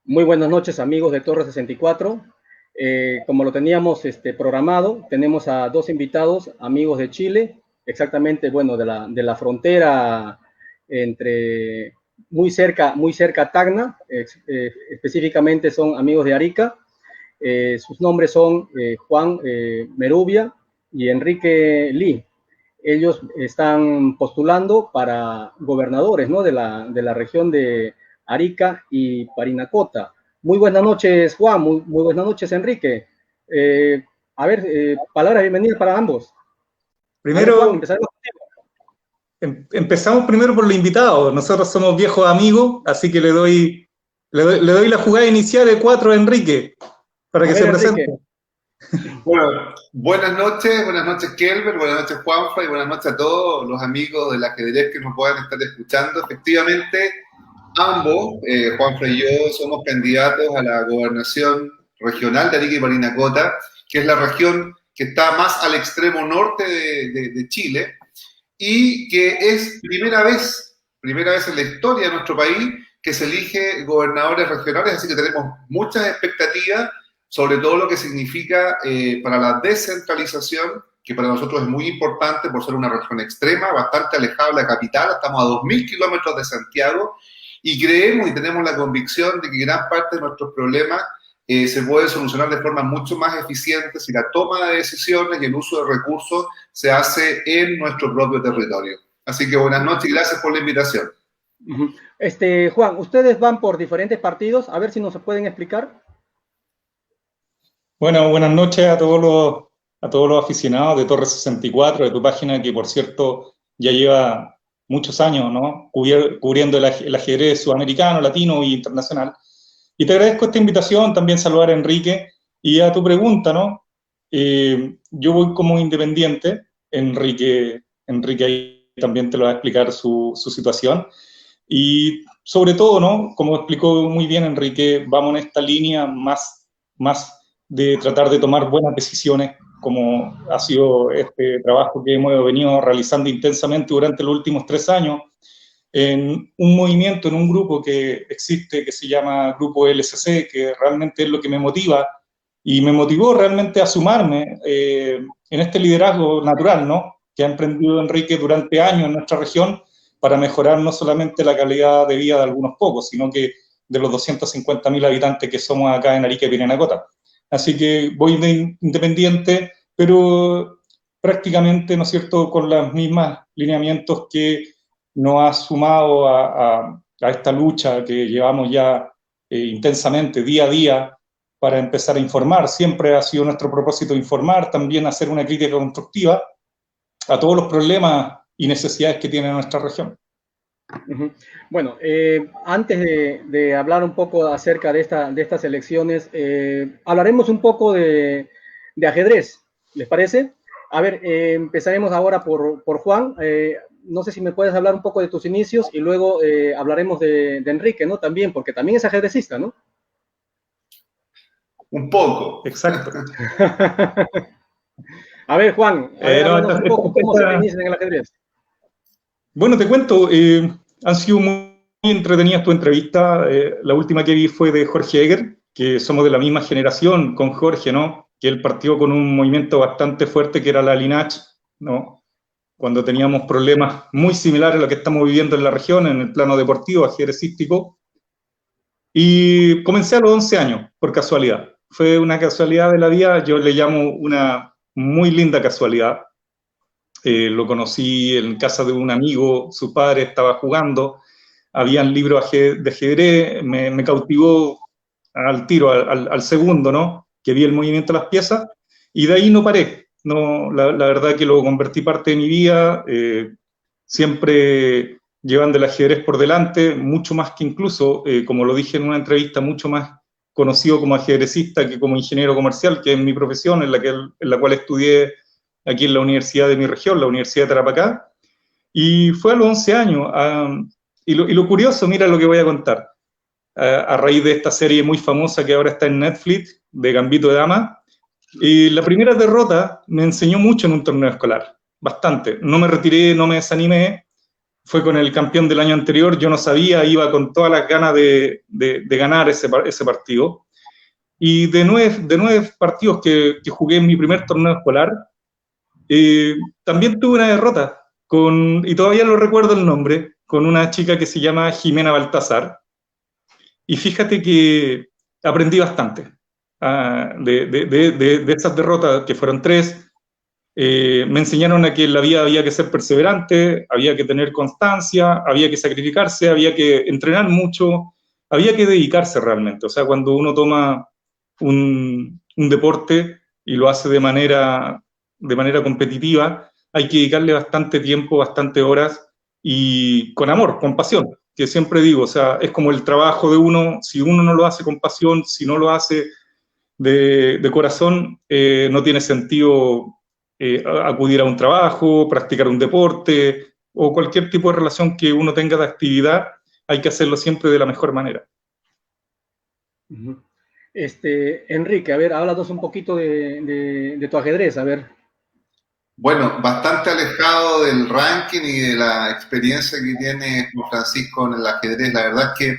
Muy buenas noches, amigos de Torre 64. Como lo teníamos programado, tenemos a dos invitados, amigos de Chile, exactamente, bueno, de la frontera entre muy cerca a Tacna, específicamente son amigos de Arica. Sus nombres son Juan Merubia y Enrique Lee. Ellos están postulando para gobernadores, ¿no?, de la región de Arica y Parinacota. Muy buenas noches, Juan. Muy buenas noches, Enrique. Palabras bienvenidas para ambos. Primero, Juan, empezaremos contigo. Empezamos primero por los invitados. Nosotros somos viejos amigos, así que le doy la jugada inicial de 4 a Enrique, para que se presente. Bueno, buenas noches Kelber, buenas noches Juanfa y buenas noches a todos los amigos del ajedrez que nos puedan estar escuchando. Efectivamente, ambos, Juanfa y yo, somos candidatos a la gobernación regional de Arica y Parinacota, que es la región que está más al extremo norte de Chile y que es primera vez en la historia de nuestro país que se elige gobernadores regionales, así que tenemos muchas expectativas sobre todo lo que significa para la descentralización, que para nosotros es muy importante por ser una región extrema, bastante alejada de la capital, estamos a 2.000 kilómetros de Santiago, y creemos y tenemos la convicción de que gran parte de nuestros problemas se puede solucionar de forma mucho más eficiente si la toma de decisiones y el uso de recursos se hace en nuestro propio territorio. Así que buenas noches y gracias por la invitación. Juan, ustedes van por diferentes partidos, a ver si nos pueden explicar. Bueno, buenas noches a todos los aficionados de Torre 64, de tu página, que por cierto ya lleva muchos años, ¿no?, cubriendo el ajedrez sudamericano, latino e internacional. Y te agradezco esta invitación, también saludar a Enrique. Y a tu pregunta, ¿no? Yo voy como independiente, Enrique ahí también te lo va a explicar su situación. Y sobre todo, ¿no?, como explicó muy bien Enrique, vamos en esta línea más de tratar de tomar buenas decisiones, como ha sido este trabajo que hemos venido realizando intensamente durante los últimos 3 años, en un movimiento, en un grupo que existe, que se llama Grupo LSC, que realmente es lo que me motiva, y me motivó realmente a sumarme en este liderazgo natural, ¿no?, que ha emprendido Enrique durante años en nuestra región, para mejorar no solamente la calidad de vida de algunos pocos, sino que de los 250.000 habitantes que somos acá en Arica y Parinacota. Así que voy de independiente, pero prácticamente, ¿no es cierto?, con los mismos lineamientos que nos ha sumado a esta lucha que llevamos ya intensamente, día a día, para empezar a informar. Siempre ha sido nuestro propósito informar, también hacer una crítica constructiva a todos los problemas y necesidades que tiene nuestra región. Bueno, antes de hablar un poco acerca de estas elecciones, hablaremos un poco de ajedrez, ¿les parece? A ver, empezaremos ahora por Juan. No sé si me puedes hablar un poco de tus inicios y luego hablaremos de Enrique, ¿no? También, porque también es ajedrecista, ¿no? Un poco. Exacto. A ver, Juan, háblanos un poco, ¿cómo se inicia en el ajedrez? Bueno, te cuento, han sido muy entretenidas tu entrevista. La última que vi fue de Jorge Eger, que somos de la misma generación con Jorge, ¿no? Que él partió con un movimiento bastante fuerte que era la Linach, ¿no?, cuando teníamos problemas muy similares a lo que estamos viviendo en la región, en el plano deportivo, ajedrecístico. Y comencé a los 11 años, por casualidad. Fue una casualidad de la vida, yo le llamo una muy linda casualidad. Lo conocí en casa de un amigo, su padre estaba jugando, habían libros de ajedrez, me cautivó al tiro, al segundo, ¿no?, que vi el movimiento de las piezas, y de ahí no paré. No, la verdad que lo convertí parte de mi vida, siempre llevando el ajedrez por delante, mucho más que incluso, como lo dije en una entrevista, mucho más conocido como ajedrecista que como ingeniero comercial, que es mi profesión, en la cual estudié aquí en la universidad de mi región, la Universidad de Tarapacá, y fue a los 11 años. Y lo curioso, mira lo que voy a contar, a raíz de esta serie muy famosa que ahora está en Netflix, de Gambito de Dama, y la primera derrota me enseñó mucho en un torneo escolar, bastante. No me retiré, no me desanimé, fue con el campeón del año anterior. Yo no sabía, iba con todas las ganas de ganar ese partido. Y de nueve partidos que jugué en mi primer torneo escolar, también tuve una derrota, y todavía lo recuerdo el nombre, con una chica que se llama Jimena Baltazar. Y fíjate que aprendí bastante de esas derrotas, que fueron 3. Me enseñaron a que en la vida había que ser perseverante, había que tener constancia, había que sacrificarse, había que entrenar mucho, había que dedicarse realmente. O sea, cuando uno toma un deporte y lo hace de manera competitiva, hay que dedicarle bastante tiempo, bastantes horas y con amor, con pasión, que siempre digo, o sea, es como el trabajo de uno. Si uno no lo hace con pasión, si no lo hace de corazón, no tiene sentido acudir a un trabajo, practicar un deporte o cualquier tipo de relación que uno tenga de actividad. Hay que hacerlo siempre de la mejor manera. Enrique, a ver, háblanos un poquito de tu ajedrez, a ver. Bueno, bastante alejado del ranking y de la experiencia que tiene Juan Francisco en el ajedrez. La verdad es que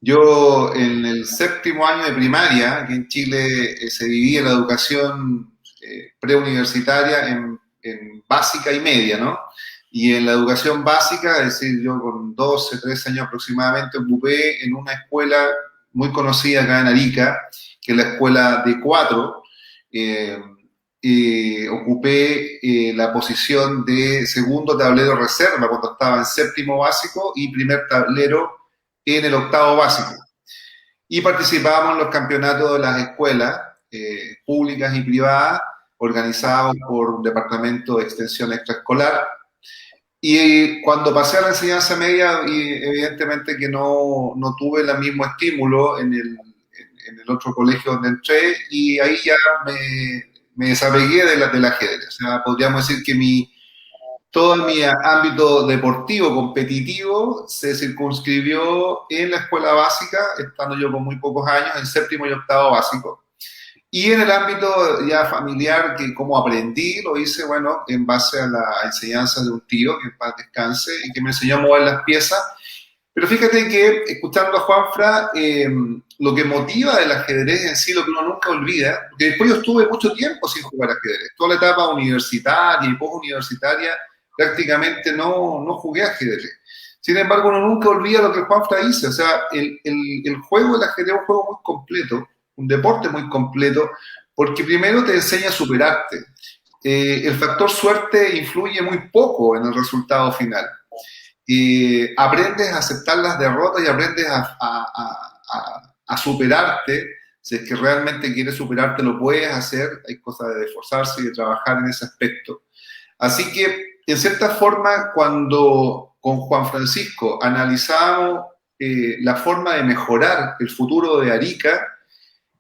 yo en el 7º año de primaria, aquí en Chile, se dividía la educación preuniversitaria en básica y media, ¿no? Y en la educación básica, es decir, yo con 12, 13 años aproximadamente, ocupé en una escuela muy conocida acá en Arica, que es la escuela D4, ocupé la posición de segundo tablero reserva cuando estaba en 7º básico y primer tablero en el 8º básico. Y participábamos en los campeonatos de las escuelas públicas y privadas, organizados por un departamento de extensión extraescolar. Y cuando pasé a la enseñanza media, y evidentemente que no tuve el mismo estímulo en el otro colegio donde entré, y ahí ya me desapegué del ajedrez. O sea, podríamos decir que todo mi ámbito deportivo, competitivo, se circunscribió en la escuela básica, estando yo con muy pocos años, en 7º y 8º básico. Y en el ámbito ya familiar, que como aprendí, lo hice, bueno, en base a la enseñanza de un tío, que en paz descanse, y que me enseñó a mover las piezas. Pero fíjate que, escuchando a Juanfra, lo que motiva del ajedrez en sí, lo que uno nunca olvida, porque después yo estuve mucho tiempo sin jugar ajedrez. Toda la etapa universitaria y postuniversitaria prácticamente no jugué ajedrez. Sin embargo, uno nunca olvida lo que Juanfra dice. O sea, el juego del ajedrez es un juego muy completo, un deporte muy completo, porque primero te enseña a superarte. El factor suerte influye muy poco en el resultado final. Aprendes a aceptar las derrotas y aprendes a superarte. Si es que realmente quieres superarte, lo puedes hacer. Hay cosas de esforzarse y de trabajar en ese aspecto. Así que, en cierta forma, cuando con Juan Francisco analizábamos la forma de mejorar el futuro de Arica,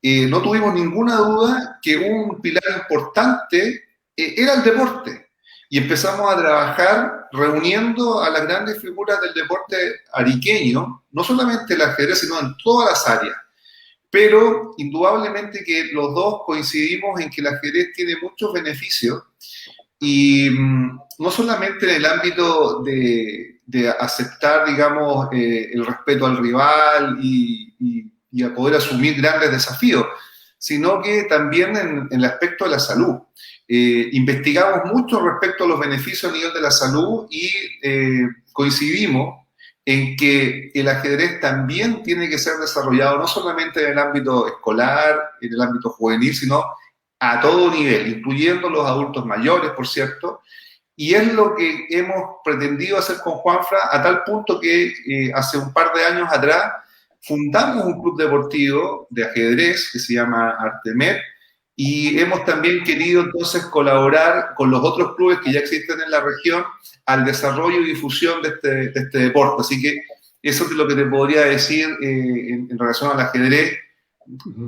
no tuvimos ninguna duda que un pilar importante era el deporte. Y empezamos a trabajar reuniendo a las grandes figuras del deporte ariqueño, no solamente el ajedrez, sino en todas las áreas. Pero indudablemente que los dos coincidimos en que el ajedrez tiene muchos beneficios, y no solamente en el ámbito de aceptar, digamos, el respeto al rival y a poder asumir grandes desafíos, sino que también en el aspecto de la salud. Investigamos mucho respecto a los beneficios a nivel de la salud y coincidimos en que el ajedrez también tiene que ser desarrollado no solamente en el ámbito escolar, en el ámbito juvenil, sino a todo nivel, incluyendo los adultos mayores, por cierto. Y es lo que hemos pretendido hacer con Juanfra, a tal punto que hace un par de años atrás fundamos un club deportivo de ajedrez que se llama Artemed, y hemos también querido entonces colaborar con los otros clubes que ya existen en la región al desarrollo y difusión de este deporte. Así que eso es lo que te podría decir en relación al ajedrez.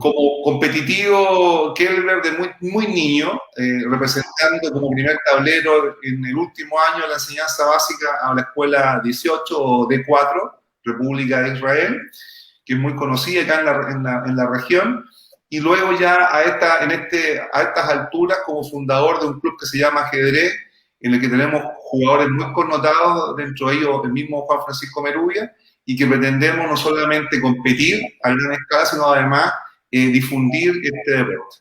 Como competitivo, Kelber de muy niño, representando como primer tablero en el último año de la enseñanza básica a la escuela 18 o D4, República de Israel, que es muy conocida acá en la región, y luego ya a estas alturas como fundador de un club que se llama Ajedrez, en el que tenemos jugadores muy connotados, dentro de ellos el mismo Juan Francisco Merubia, y que pretendemos no solamente competir a gran escala, sino además difundir este deporte.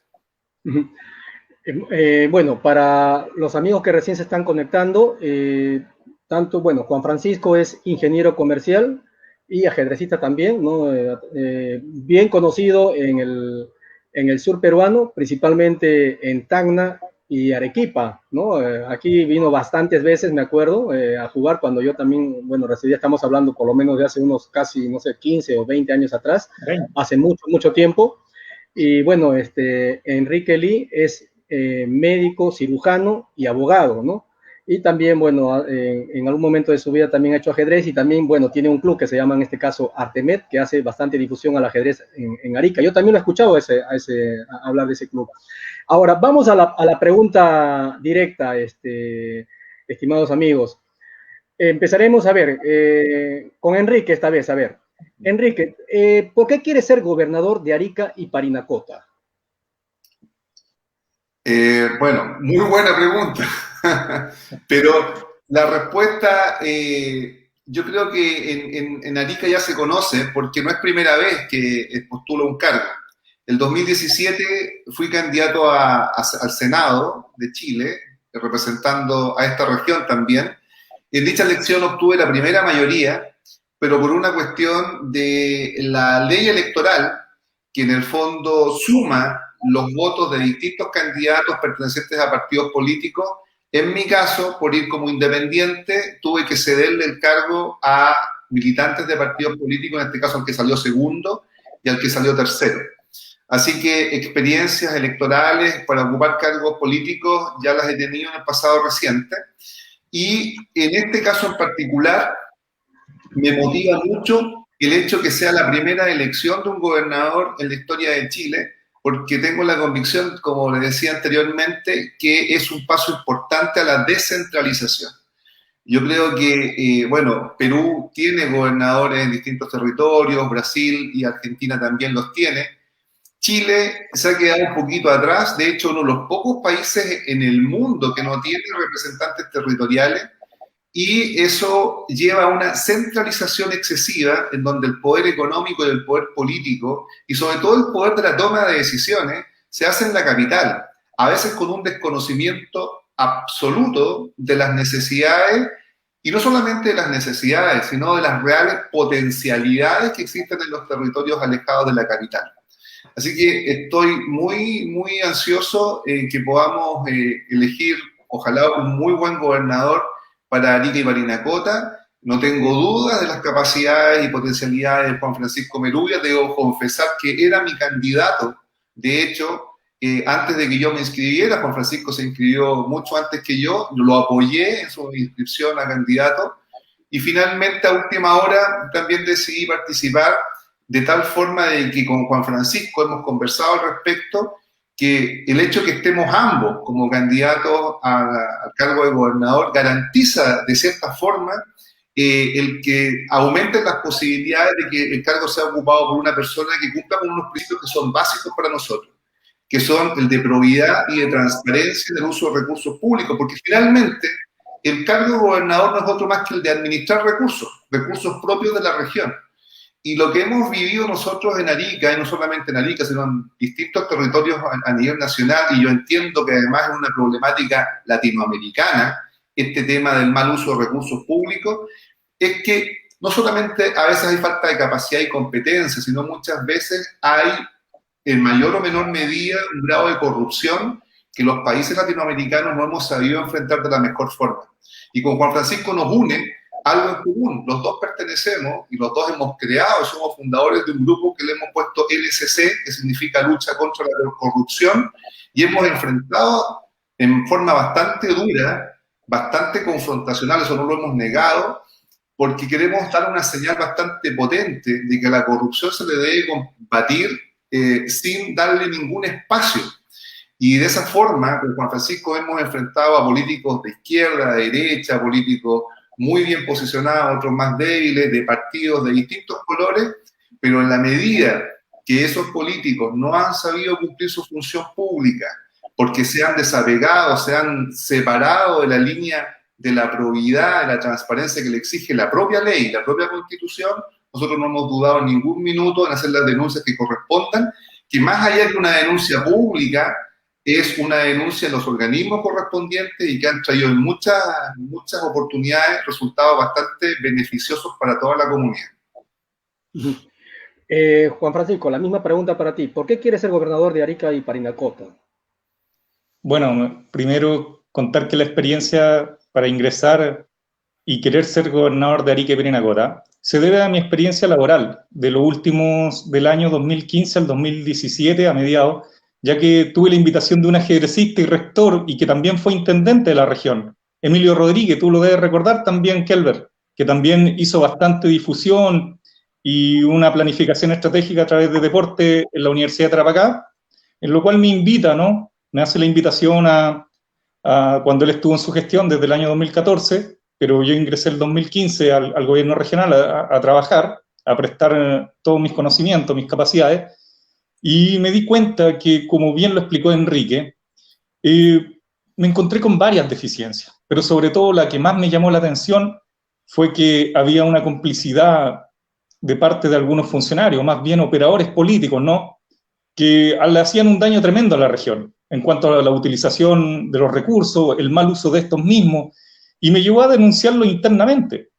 Bueno, para los amigos que recién se están conectando, Juan Francisco es ingeniero comercial y ajedrecista también, ¿no? Bien conocido en el sur peruano, principalmente en Tacna y Arequipa, ¿no? Aquí vino bastantes veces, me acuerdo, a jugar cuando yo también, residía, estamos hablando por lo menos de hace unos casi, 15 o 20 años atrás, hace mucho tiempo. Y bueno, Enrique Lee es médico, cirujano y abogado, ¿no? Y también, en algún momento de su vida también ha hecho ajedrez y también, tiene un club que se llama en este caso Artemed, que hace bastante difusión al ajedrez en Arica. Yo también lo he escuchado a hablar de ese club. Ahora, vamos a la pregunta directa, estimados amigos. Empezaremos, a ver, con Enrique esta vez, a ver. Enrique, ¿por qué quieres ser gobernador de Arica y Parinacota? Bueno, muy buena pregunta, pero la respuesta, yo creo que en Arica ya se conoce, porque no es primera vez que postulo un cargo. El 2017 fui candidato al Senado de Chile, representando a esta región también. En dicha elección obtuve la primera mayoría, pero por una cuestión de la ley electoral, que en el fondo suma los votos de distintos candidatos pertenecientes a partidos políticos. En mi caso, por ir como independiente, tuve que cederle el cargo a militantes de partidos políticos, en este caso al que salió segundo y al que salió tercero. Así que experiencias electorales para ocupar cargos políticos ya las he tenido en el pasado reciente. Y en este caso en particular, me motiva mucho el hecho que sea la primera elección de un gobernador en la historia de Chile, porque tengo la convicción, como le decía anteriormente, que es un paso importante a la descentralización. Yo creo que, Perú tiene gobernadores en distintos territorios, Brasil y Argentina también los tiene. Chile se ha quedado un poquito atrás, de hecho, uno de los pocos países en el mundo que no tiene representantes territoriales, y eso lleva a una centralización excesiva en donde el poder económico y el poder político, y sobre todo el poder de la toma de decisiones, se hace en la capital, a veces con un desconocimiento absoluto de las necesidades, y no solamente de las necesidades, sino de las reales potencialidades que existen en los territorios alejados de la capital. Así que estoy muy ansioso que podamos elegir, ojalá, un muy buen gobernador para Arica y Parinacota. No tengo dudas de las capacidades y potencialidades de Juan Francisco Merubia. Debo confesar que era mi candidato. De hecho, antes de que yo me inscribiera, Juan Francisco se inscribió mucho antes que yo, lo apoyé en su inscripción a candidato, y finalmente a última hora también decidí participar, de tal forma de que con Juan Francisco hemos conversado al respecto, que el hecho de que estemos ambos como candidatos al cargo de gobernador garantiza de cierta forma el que aumenten las posibilidades de que el cargo sea ocupado por una persona que cumpla con unos principios que son básicos para nosotros, que son el de probidad y de transparencia del uso de recursos públicos, porque finalmente el cargo de gobernador no es otro más que el de administrar recursos propios de la región. Y lo que hemos vivido nosotros en Arica, y no solamente en Arica, sino en distintos territorios a nivel nacional, y yo entiendo que además es una problemática latinoamericana, este tema del mal uso de recursos públicos, es que no solamente a veces hay falta de capacidad y competencia, sino muchas veces hay, en mayor o menor medida, un grado de corrupción que los países latinoamericanos no hemos sabido enfrentar de la mejor forma. Y con Juan Francisco nos une algo en común. Los dos pertenecemos y los dos hemos creado, somos fundadores de un grupo que le hemos puesto LCC, que significa Lucha contra la Corrupción, y hemos enfrentado en forma bastante dura, bastante confrontacional, eso no lo hemos negado, porque queremos dar una señal bastante potente de que a la corrupción se le debe combatir sin darle ningún espacio. Y de esa forma, con Juan Francisco hemos enfrentado a políticos de izquierda, de derecha, políticos muy bien posicionados, otros más débiles, de partidos de distintos colores, pero en la medida que esos políticos no han sabido cumplir su función pública porque se han desapegado, se han separado de la línea de la probidad, de la transparencia que le exige la propia ley, la propia Constitución. Nosotros no hemos dudado en ningún minuto en hacer las denuncias que correspondan, que más allá de una denuncia pública, es una denuncia en los organismos correspondientes y que han traído en muchas oportunidades resultados bastante beneficiosos para toda la comunidad. Juan Francisco, la misma pregunta para ti. ¿Por qué quieres ser gobernador de Arica y Parinacota? Bueno, primero contar que la experiencia para ingresar y querer ser gobernador de Arica y Parinacota se debe a mi experiencia laboral de los últimos, del año 2015 al 2017, a mediados, ya que tuve la invitación de un ajedrecista y rector, y que también fue intendente de la región, Emilio Rodríguez, tú lo debes recordar también, Kelber, que también hizo bastante difusión y una planificación estratégica a través de deporte en la Universidad de Tarapacá, en lo cual me invita, ¿no? Me hace la invitación a cuando él estuvo en su gestión desde el año 2014, pero yo ingresé el 2015 al gobierno regional a trabajar, a prestar todos mis conocimientos, mis capacidades, y me di cuenta que, como bien lo explicó Enrique, me encontré con varias deficiencias, pero sobre todo la que más me llamó la atención fue que había una complicidad de parte de algunos funcionarios, más bien operadores políticos, ¿no?, que le hacían un daño tremendo a la región en cuanto a la utilización de los recursos, el mal uso de estos mismos, y me llevó a denunciarlo internamente,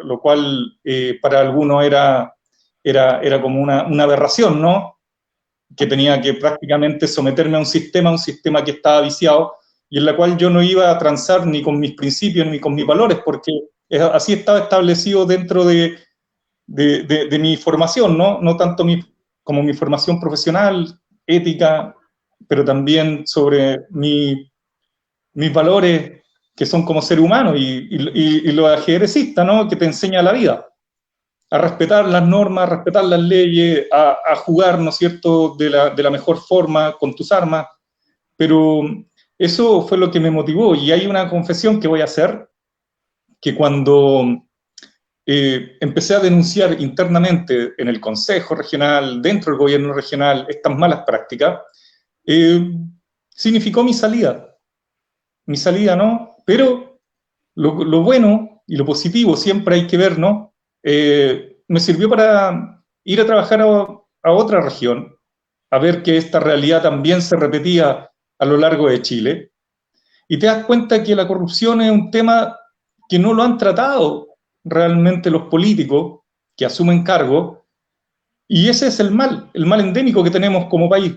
lo cual para algunos era como una aberración, ¿no?, que tenía que prácticamente someterme a un sistema que estaba viciado, y en la cual yo no iba a transar ni con mis principios ni con mis valores, porque así estaba establecido dentro de mi formación, ¿no? No tanto como mi formación profesional, ética, pero también sobre mis valores que son como ser humano, y lo ajedrecista, ¿no?, que te enseña la vida, a respetar las normas, a respetar las leyes, a jugar, ¿no es cierto?, de la mejor forma con tus armas. Pero eso fue lo que me motivó, y hay una confesión que voy a hacer, que cuando empecé a denunciar internamente en el Consejo Regional, dentro del gobierno regional, estas malas prácticas, significó mi salida, ¿no? Pero lo bueno y lo positivo siempre hay que ver, ¿no? Me sirvió para ir a trabajar a otra región, a ver que esta realidad también se repetía a lo largo de Chile, y te das cuenta que la corrupción es un tema que no lo han tratado realmente los políticos que asumen cargos, y ese es el mal endémico que tenemos como país.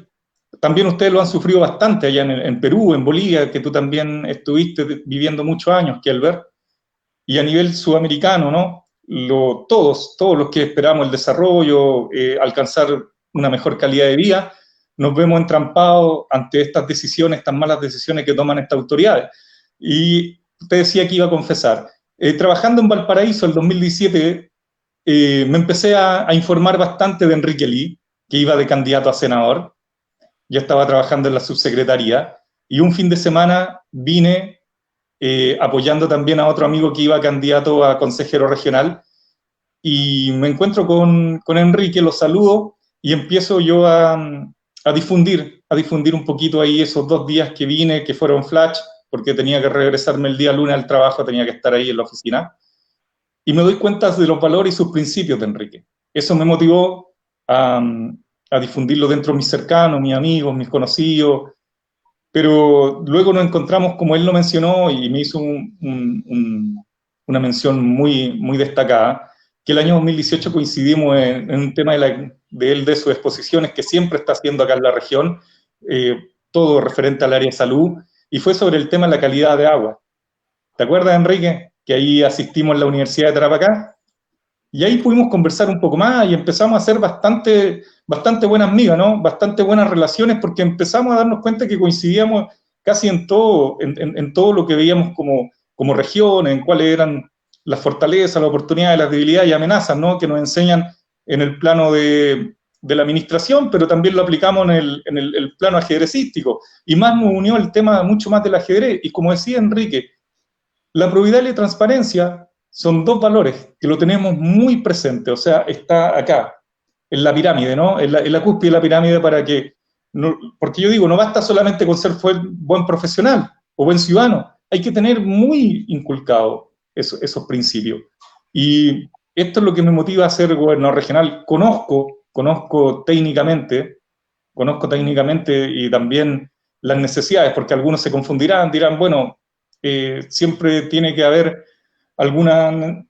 También ustedes lo han sufrido bastante allá en Perú, en Bolivia, que tú también estuviste viviendo muchos años, Kelber, y a nivel sudamericano, ¿no? Todos los que esperamos el desarrollo, alcanzar una mejor calidad de vida, nos vemos entrampados ante estas decisiones, estas malas decisiones que toman estas autoridades. Y te decía que iba a confesar, trabajando en Valparaíso el 2017, me empecé a informar bastante de Enrique Lee, que iba de candidato a senador. Ya estaba trabajando en la subsecretaría, y un fin de semana vine apoyando también a otro amigo que iba candidato a consejero regional, y me encuentro con Enrique, lo saludo, y empiezo yo a difundir un poquito ahí esos 2 días que vine, que fueron flash, porque tenía que regresarme el día lunes al trabajo, tenía que estar ahí en la oficina, y me doy cuenta de los valores y sus principios de Enrique. Eso me motivó a difundirlo dentro de mis cercanos, mis amigos, mis conocidos, pero luego nos encontramos, como él lo mencionó, y me hizo una mención muy destacada, que el año 2018 coincidimos en un tema de sus exposiciones que siempre está haciendo acá en la región, todo referente al área de salud, y fue sobre el tema de la calidad de agua. ¿Te acuerdas, Enrique? Que ahí asistimos en la Universidad de Tarapacá, y ahí pudimos conversar un poco más, y empezamos a hacer bastante buenas migas, ¿no? Bastante buenas relaciones, porque empezamos a darnos cuenta que coincidíamos casi en todo lo que veíamos como región, en cuáles eran las fortalezas, las oportunidades, las debilidades y amenazas, ¿no?, que nos enseñan en el plano de la administración, pero también lo aplicamos en el plano ajedrecístico, y más nos unió el tema mucho más del ajedrez. Y como decía Enrique, la probidad y la transparencia son 2 valores que lo tenemos muy presente, o sea, está acá, en la pirámide, ¿no?, en la cúspide de la pirámide, para que porque yo digo, no basta solamente con ser buen profesional o buen ciudadano, hay que tener muy inculcado esos principios. Y esto es lo que me motiva a ser gobernador regional. Conozco técnicamente y también las necesidades, porque algunos se confundirán, dirán, bueno, siempre tiene que haber alguna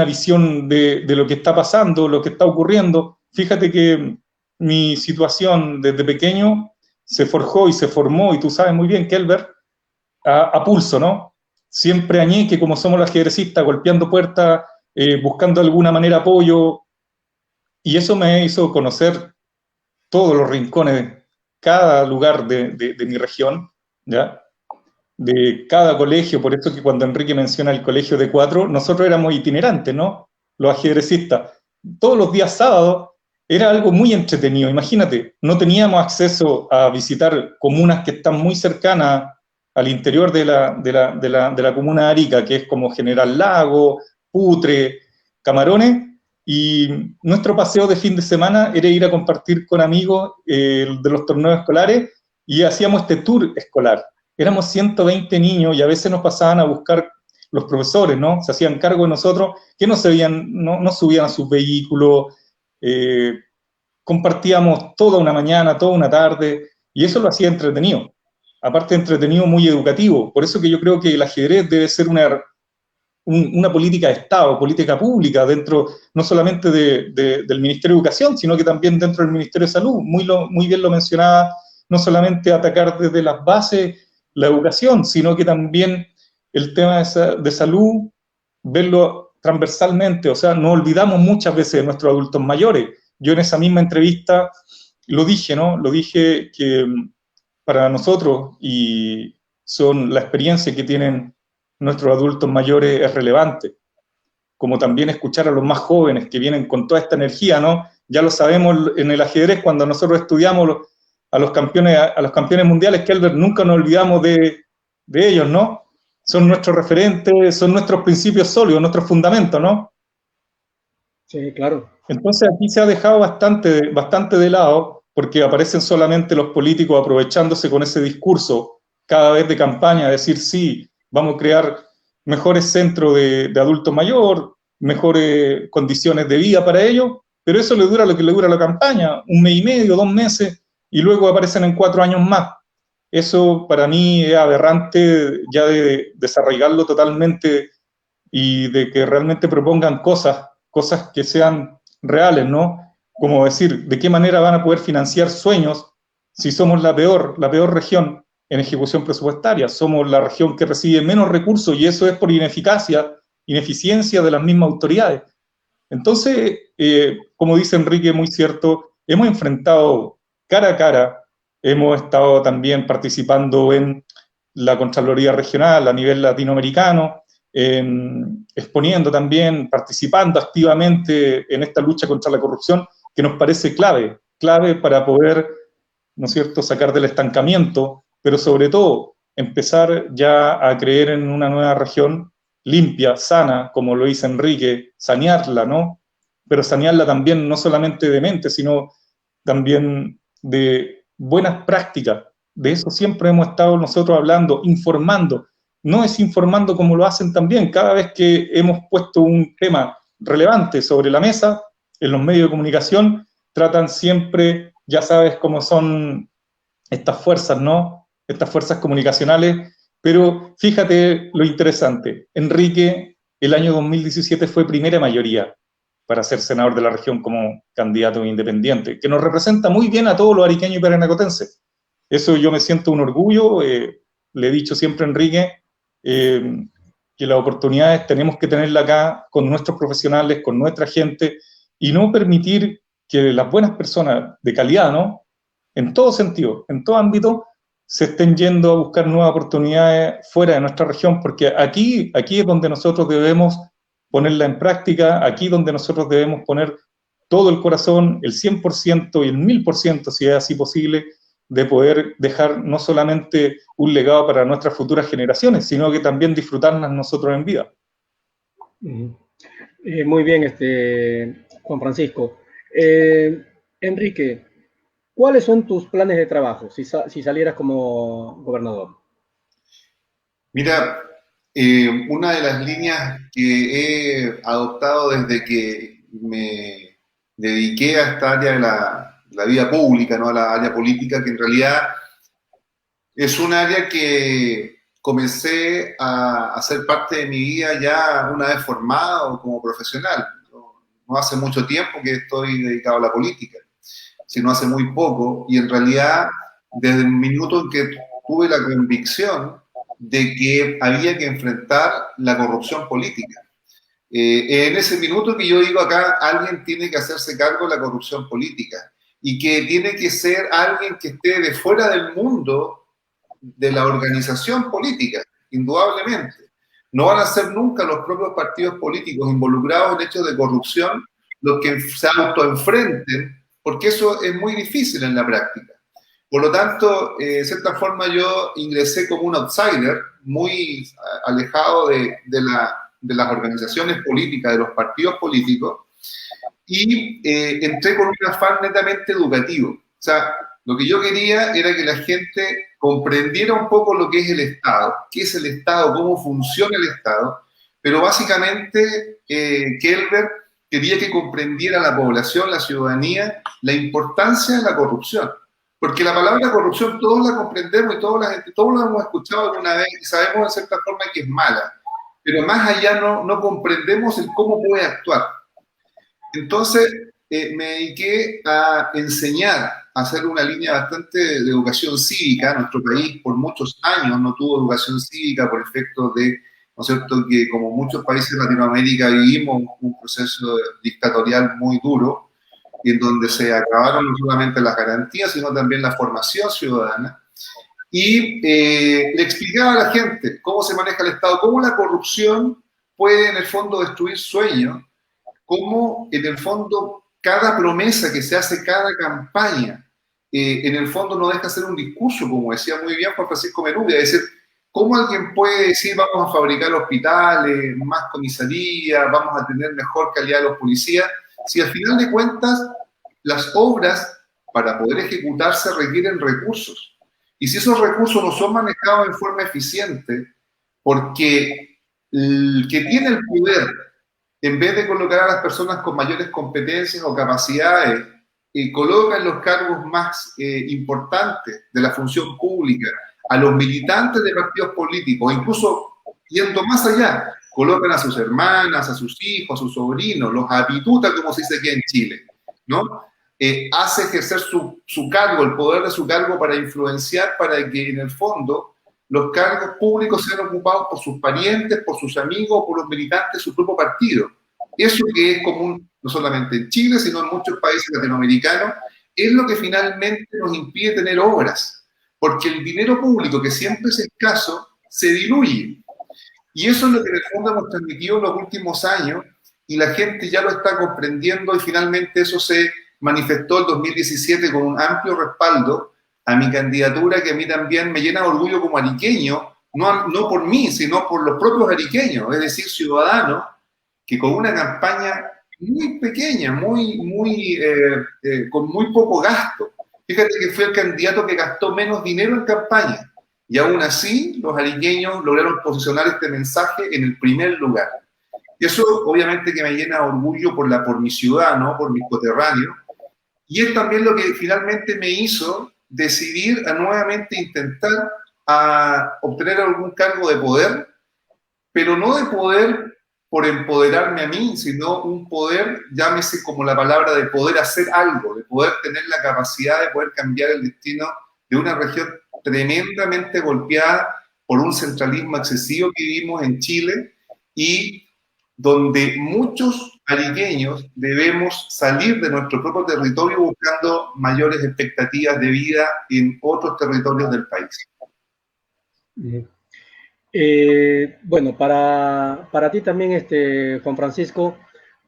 visión de lo que está pasando, lo que está ocurriendo. Fíjate que mi situación desde pequeño se forjó y se formó, y tú sabes muy bien, Kelber, a pulso, ¿no? Siempre añeque, como somos los ajedrecistas, golpeando puertas, buscando de alguna manera apoyo, y eso me hizo conocer todos los rincones, cada lugar de mi región, ¿ya? De cada colegio. Por eso que cuando Enrique menciona el colegio de 4, nosotros éramos itinerantes, ¿no? Los ajedrecistas. Todos los días sábados era algo muy entretenido. Imagínate, no teníamos acceso a visitar comunas que están muy cercanas al interior de la comuna de Arica, que es como General Lago, Putre, Camarones, y nuestro paseo de fin de semana era ir a compartir con amigos de los torneos escolares, y hacíamos este tour escolar. Éramos 120 niños y a veces nos pasaban a buscar los profesores, ¿no? Se hacían cargo de nosotros, que no subían a sus vehículos, compartíamos toda una mañana, toda una tarde, y eso lo hacía entretenido. Aparte de entretenido, muy educativo. Por eso que yo creo que el ajedrez debe ser una política de Estado, política pública, dentro no solamente del Ministerio de Educación, sino que también dentro del Ministerio de Salud. Muy bien lo mencionaba, no solamente atacar desde las bases la educación, sino que también el tema de salud, verlo transversalmente. O sea, no olvidamos muchas veces de nuestros adultos mayores. Yo en esa misma entrevista lo dije, ¿no? Lo dije que para nosotros, y son la experiencia que tienen nuestros adultos mayores, es relevante. Como también escuchar a los más jóvenes que vienen con toda esta energía, ¿no? Ya lo sabemos en el ajedrez, cuando nosotros estudiamos a los campeones mundiales, Kelber, nunca nos olvidamos de ellos, ¿no? Son nuestros referentes, son nuestros principios sólidos, nuestros fundamentos, ¿no? Sí, claro. Entonces aquí se ha dejado bastante de lado, porque aparecen solamente los políticos aprovechándose con ese discurso cada vez de campaña, decir sí, vamos a crear mejores centros de adulto mayor, mejores condiciones de vida para ellos, pero eso le dura lo que le dura la campaña, 1 mes y medio, 2 meses, y luego aparecen en 4 años más. Eso para mí es aberrante, ya de desarraigarlo totalmente y de que realmente propongan cosas que sean reales, ¿no? Como decir, ¿de qué manera van a poder financiar sueños si somos la peor región en ejecución presupuestaria? Somos la región que recibe menos recursos, y eso es por ineficiencia de las mismas autoridades. Entonces, como dice Enrique, muy cierto, hemos enfrentado cara a cara, hemos estado también participando en la Contraloría Regional a nivel latinoamericano, exponiendo también, participando activamente en esta lucha contra la corrupción, que nos parece clave para poder, ¿no es cierto?, sacar del estancamiento, pero sobre todo empezar ya a creer en una nueva región limpia, sana, como lo dice Enrique, sanearla, ¿no? Pero sanearla también no solamente de mente, sino también de buenas prácticas. De eso siempre hemos estado nosotros hablando, informando. No es informando como lo hacen también. Cada vez que hemos puesto un tema relevante sobre la mesa, en los medios de comunicación, tratan siempre, ya sabes cómo son estas fuerzas, ¿no? Estas fuerzas comunicacionales. Pero fíjate lo interesante. Enrique, el año 2017 fue primera mayoría para ser senador de la región como candidato independiente, que nos representa muy bien a todos los ariqueños y paranacotenses. Eso yo me siento un orgullo. Le he dicho siempre a Enrique que las oportunidades tenemos que tenerlas acá con nuestros profesionales, con nuestra gente, y no permitir que las buenas personas de calidad, ¿no?, en todo sentido, en todo ámbito, se estén yendo a buscar nuevas oportunidades fuera de nuestra región, porque aquí es donde nosotros debemos ponerla en práctica, aquí donde nosotros debemos poner todo el corazón, el 100% y el 1000%, si es así posible, de poder dejar no solamente un legado para nuestras futuras generaciones, sino que también disfrutarlas nosotros en vida. Muy bien, Juan Francisco. Enrique, ¿Cuáles son tus planes de trabajo si salieras como gobernador? Mira, una de las líneas que he adoptado desde que me dediqué a esta área de la vida pública, ¿no? A la área política, que en realidad es un área que comencé a hacer parte de mi vida ya una vez formado como profesional. No hace mucho tiempo que estoy dedicado a la política, sino hace muy poco, y en realidad desde el minuto en que tuve la convicción de que había que enfrentar la corrupción política. En ese minuto que yo digo acá, alguien tiene que hacerse cargo de la corrupción política y que tiene que ser alguien que esté de fuera del mundo de la organización política, indudablemente. No van a ser nunca los propios partidos políticos involucrados en hechos de corrupción los que se autoenfrenten, porque eso es muy difícil en la práctica. Por lo tanto, de cierta forma yo ingresé como un outsider, muy alejado de las organizaciones políticas, de los partidos políticos, y entré con un afán netamente educativo. O sea, lo que yo quería era que la gente comprendiera un poco lo que es el Estado, qué es el Estado, cómo funciona el Estado, pero básicamente Kelber quería que comprendiera la población, la ciudadanía, la importancia de la corrupción. Porque la palabra corrupción todos la comprendemos y todos la hemos escuchado alguna vez y sabemos de cierta forma que es mala, pero más allá no comprendemos el cómo puede actuar. Entonces me dediqué a enseñar, a hacer una línea bastante de educación cívica. Nuestro país por muchos años no tuvo educación cívica por efecto de, ¿no es cierto?, que como muchos países de Latinoamérica vivimos un proceso dictatorial muy duro, y en donde se acabaron no solamente las garantías, sino también la formación ciudadana. Y le explicaba a la gente cómo se maneja el Estado, cómo la corrupción puede en el fondo destruir sueños, cómo en el fondo cada promesa que se hace, cada campaña, en el fondo no deja de ser un discurso, como decía muy bien Juan Francisco Merubia, es decir, cómo alguien puede decir vamos a fabricar hospitales, más comisarías, vamos a tener mejor calidad de los policías, si al final de cuentas las obras para poder ejecutarse requieren recursos. Y si esos recursos no son manejados en forma eficiente, porque el que tiene el poder, en vez de colocar a las personas con mayores competencias o capacidades, coloca en los cargos más importantes de la función pública a los militantes de partidos políticos, incluso yendo más allá, colocan a sus hermanas, a sus hijos, a sus sobrinos, los apituta, como se dice aquí en Chile, ¿no? Hace ejercer su cargo, el poder de su cargo para influenciar, para que en el fondo los cargos públicos sean ocupados por sus parientes, por sus amigos, por los militantes de su propio partido. Eso que es común no solamente en Chile, sino en muchos países latinoamericanos, es lo que finalmente nos impide tener obras, porque el dinero público, que siempre es escaso, se diluye. Y eso es lo que en el fondo hemos transmitido en los últimos años, y la gente ya lo está comprendiendo, y finalmente eso se manifestó el 2017 con un amplio respaldo a mi candidatura, que a mí también me llena de orgullo como ariqueño, no por mí, sino por los propios ariqueños, es decir, ciudadanos, que con una campaña muy pequeña, con muy poco gasto. Fíjate que fue el candidato que gastó menos dinero en campaña, y aún así los ariqueños lograron posicionar este mensaje en el primer lugar. Y eso obviamente que me llena de orgullo por mi ciudad, ¿no?, por mis coterráneos, y es también lo que finalmente me hizo decidir a nuevamente intentar a obtener algún cargo de poder, pero no de poder por empoderarme a mí, sino un poder, llámese como la palabra, de poder hacer algo, de poder tener la capacidad de poder cambiar el destino de una región tremendamente golpeada por un centralismo excesivo que vivimos en Chile, y donde muchos ariqueños debemos salir de nuestro propio territorio buscando mayores expectativas de vida en otros territorios del país. Bueno, para ti también, Juan Francisco,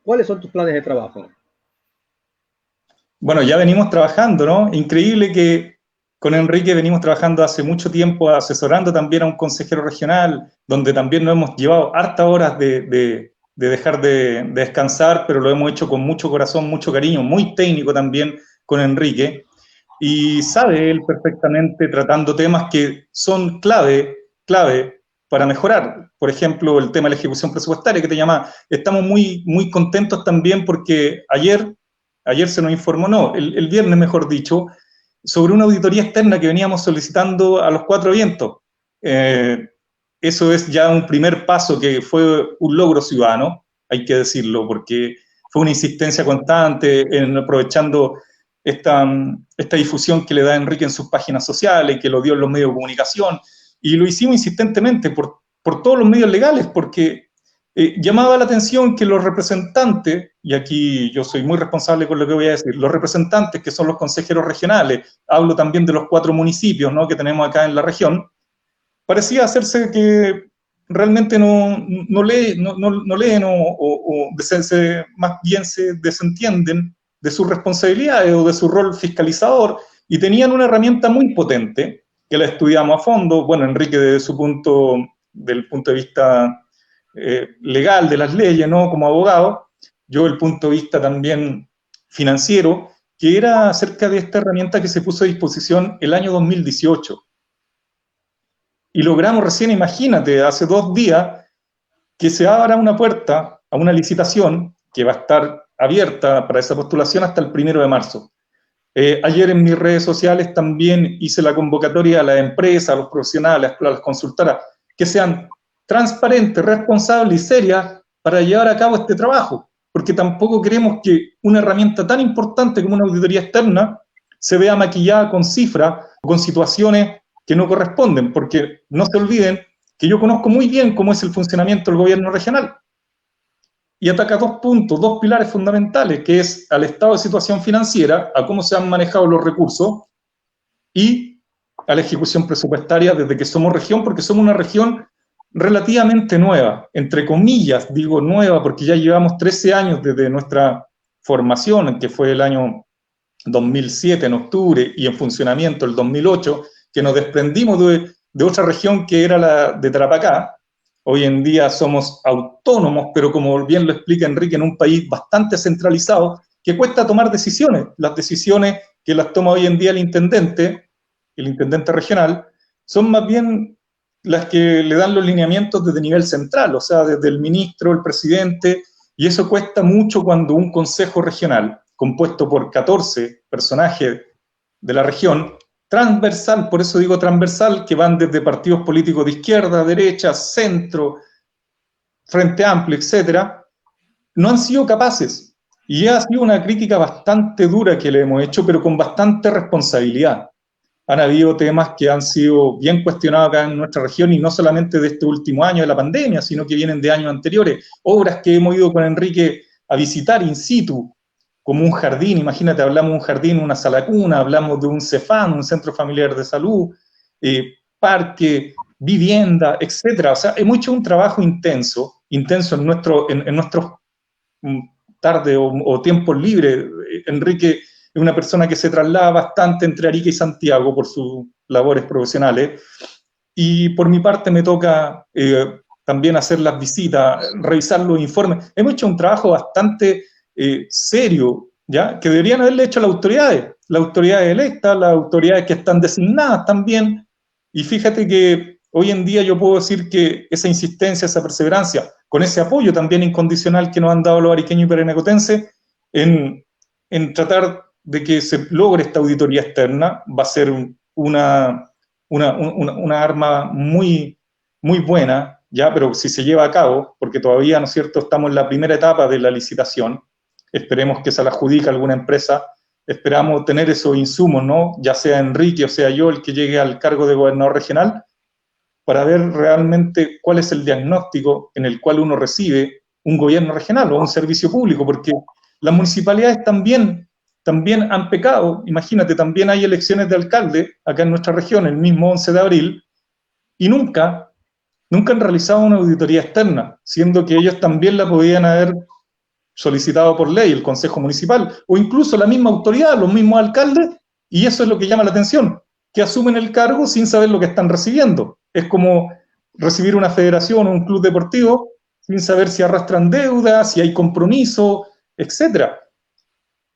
¿cuáles son tus planes de trabajo? Bueno, ya venimos trabajando, ¿no? Increíble que con Enrique venimos trabajando hace mucho tiempo, asesorando también a un consejero regional, donde también nos hemos llevado hartas horas de dejar de descansar, pero lo hemos hecho con mucho corazón, mucho cariño, muy técnico también con Enrique. y sabe él perfectamente tratando temas que son clave para mejorar. Por ejemplo, el tema de la ejecución presupuestaria que te llama. Estamos muy, muy contentos también porque ayer se nos informó, no, el viernes mejor dicho, sobre una auditoría externa que veníamos solicitando a los cuatro vientos. Eso es ya un primer paso que fue un logro ciudadano, hay que decirlo, porque fue una insistencia constante en aprovechando esta difusión que le da Enrique en sus páginas sociales, que lo dio en los medios de comunicación, y lo hicimos insistentemente por todos los medios legales, porque llamaba la atención que los representantes, y aquí yo soy muy responsable con lo que voy a decir, los representantes que son los consejeros regionales, hablo también de los 4 municipios, ¿no?, que tenemos acá en la región, parecía hacerse que realmente no leen o más bien se desentienden de sus responsabilidades o de su rol fiscalizador, y tenían una herramienta muy potente, que la estudiamos a fondo, bueno, Enrique desde su punto, del punto de vista legal de las leyes, ¿no?, como abogado, yo el punto de vista también financiero, que era acerca de esta herramienta que se puso a disposición el año 2018. Y logramos recién, imagínate, hace 2 días, que se abra una puerta a una licitación que va a estar abierta para esa postulación hasta el 1 de marzo. Ayer en mis redes sociales también hice la convocatoria a las empresas, a los profesionales, a las consultoras, que sean transparentes, responsables y serias para llevar a cabo este trabajo, porque tampoco queremos que una herramienta tan importante como una auditoría externa se vea maquillada con cifras o con situaciones que no corresponden, porque no se olviden que yo conozco muy bien cómo es el funcionamiento del gobierno regional, y ataca 2 puntos, 2 pilares fundamentales, que es al estado de situación financiera, a cómo se han manejado los recursos, y a la ejecución presupuestaria desde que somos región, porque somos una región relativamente nueva, entre comillas, digo nueva, porque ya llevamos 13 años desde nuestra formación, que fue el año 2007, en octubre, y en funcionamiento el 2008, que nos desprendimos de otra región que era la de Tarapacá. Hoy en día somos autónomos, pero como bien lo explica Enrique, en un país bastante centralizado, que cuesta tomar decisiones. Las decisiones que las toma hoy en día el intendente regional, son más bien las que le dan los lineamientos desde nivel central, o sea, desde el ministro, el presidente, y eso cuesta mucho cuando un consejo regional, compuesto por 14 personajes de la región, transversal, por eso digo transversal, que van desde partidos políticos de izquierda, derecha, centro, Frente Amplio, etcétera, no han sido capaces. Y ha sido una crítica bastante dura que le hemos hecho, pero con bastante responsabilidad. Han habido temas que han sido bien cuestionados acá en nuestra región, y no solamente de este último año de la pandemia, sino que vienen de años anteriores. Obras que hemos ido con Enrique a visitar in situ, como un jardín, imagínate, hablamos de un jardín, una sala cuna, hablamos de un CEFAM, un centro familiar de salud, parque, vivienda, etcétera. O sea, hemos hecho un trabajo intenso en nuestros tardes o tiempos libres. Enrique es una persona que se traslada bastante entre Arica y Santiago por sus labores profesionales, y por mi parte me toca también hacer las visitas, revisar los informes. Hemos hecho un trabajo bastante serio, ¿ya?, que deberían haberle hecho las autoridades electas, las autoridades que están designadas también, y fíjate que hoy en día yo puedo decir que esa insistencia, esa perseverancia, con ese apoyo también incondicional que nos han dado los ariqueños y perenecotenses en tratar de que se logre esta auditoría externa, va a ser una arma muy, muy buena, ya, pero si se lleva a cabo, porque todavía, ¿no es cierto?, estamos en la primera etapa de la licitación, esperemos que se la adjudique alguna empresa, esperamos tener esos insumos, ¿no?, ya sea Enrique o sea yo el que llegue al cargo de gobernador regional, para ver realmente cuál es el diagnóstico en el cual uno recibe un gobierno regional o un servicio público, porque las municipalidades también han pecado. Imagínate, también hay elecciones de alcalde acá en nuestra región, el mismo 11 de abril, y nunca han realizado una auditoría externa, siendo que ellos también la podían haber solicitado por ley, el Consejo Municipal, o incluso la misma autoridad, los mismos alcaldes, y eso es lo que llama la atención, que asumen el cargo sin saber lo que están recibiendo. Es como recibir una federación o un club deportivo sin saber si arrastran deudas, si hay compromiso, etc.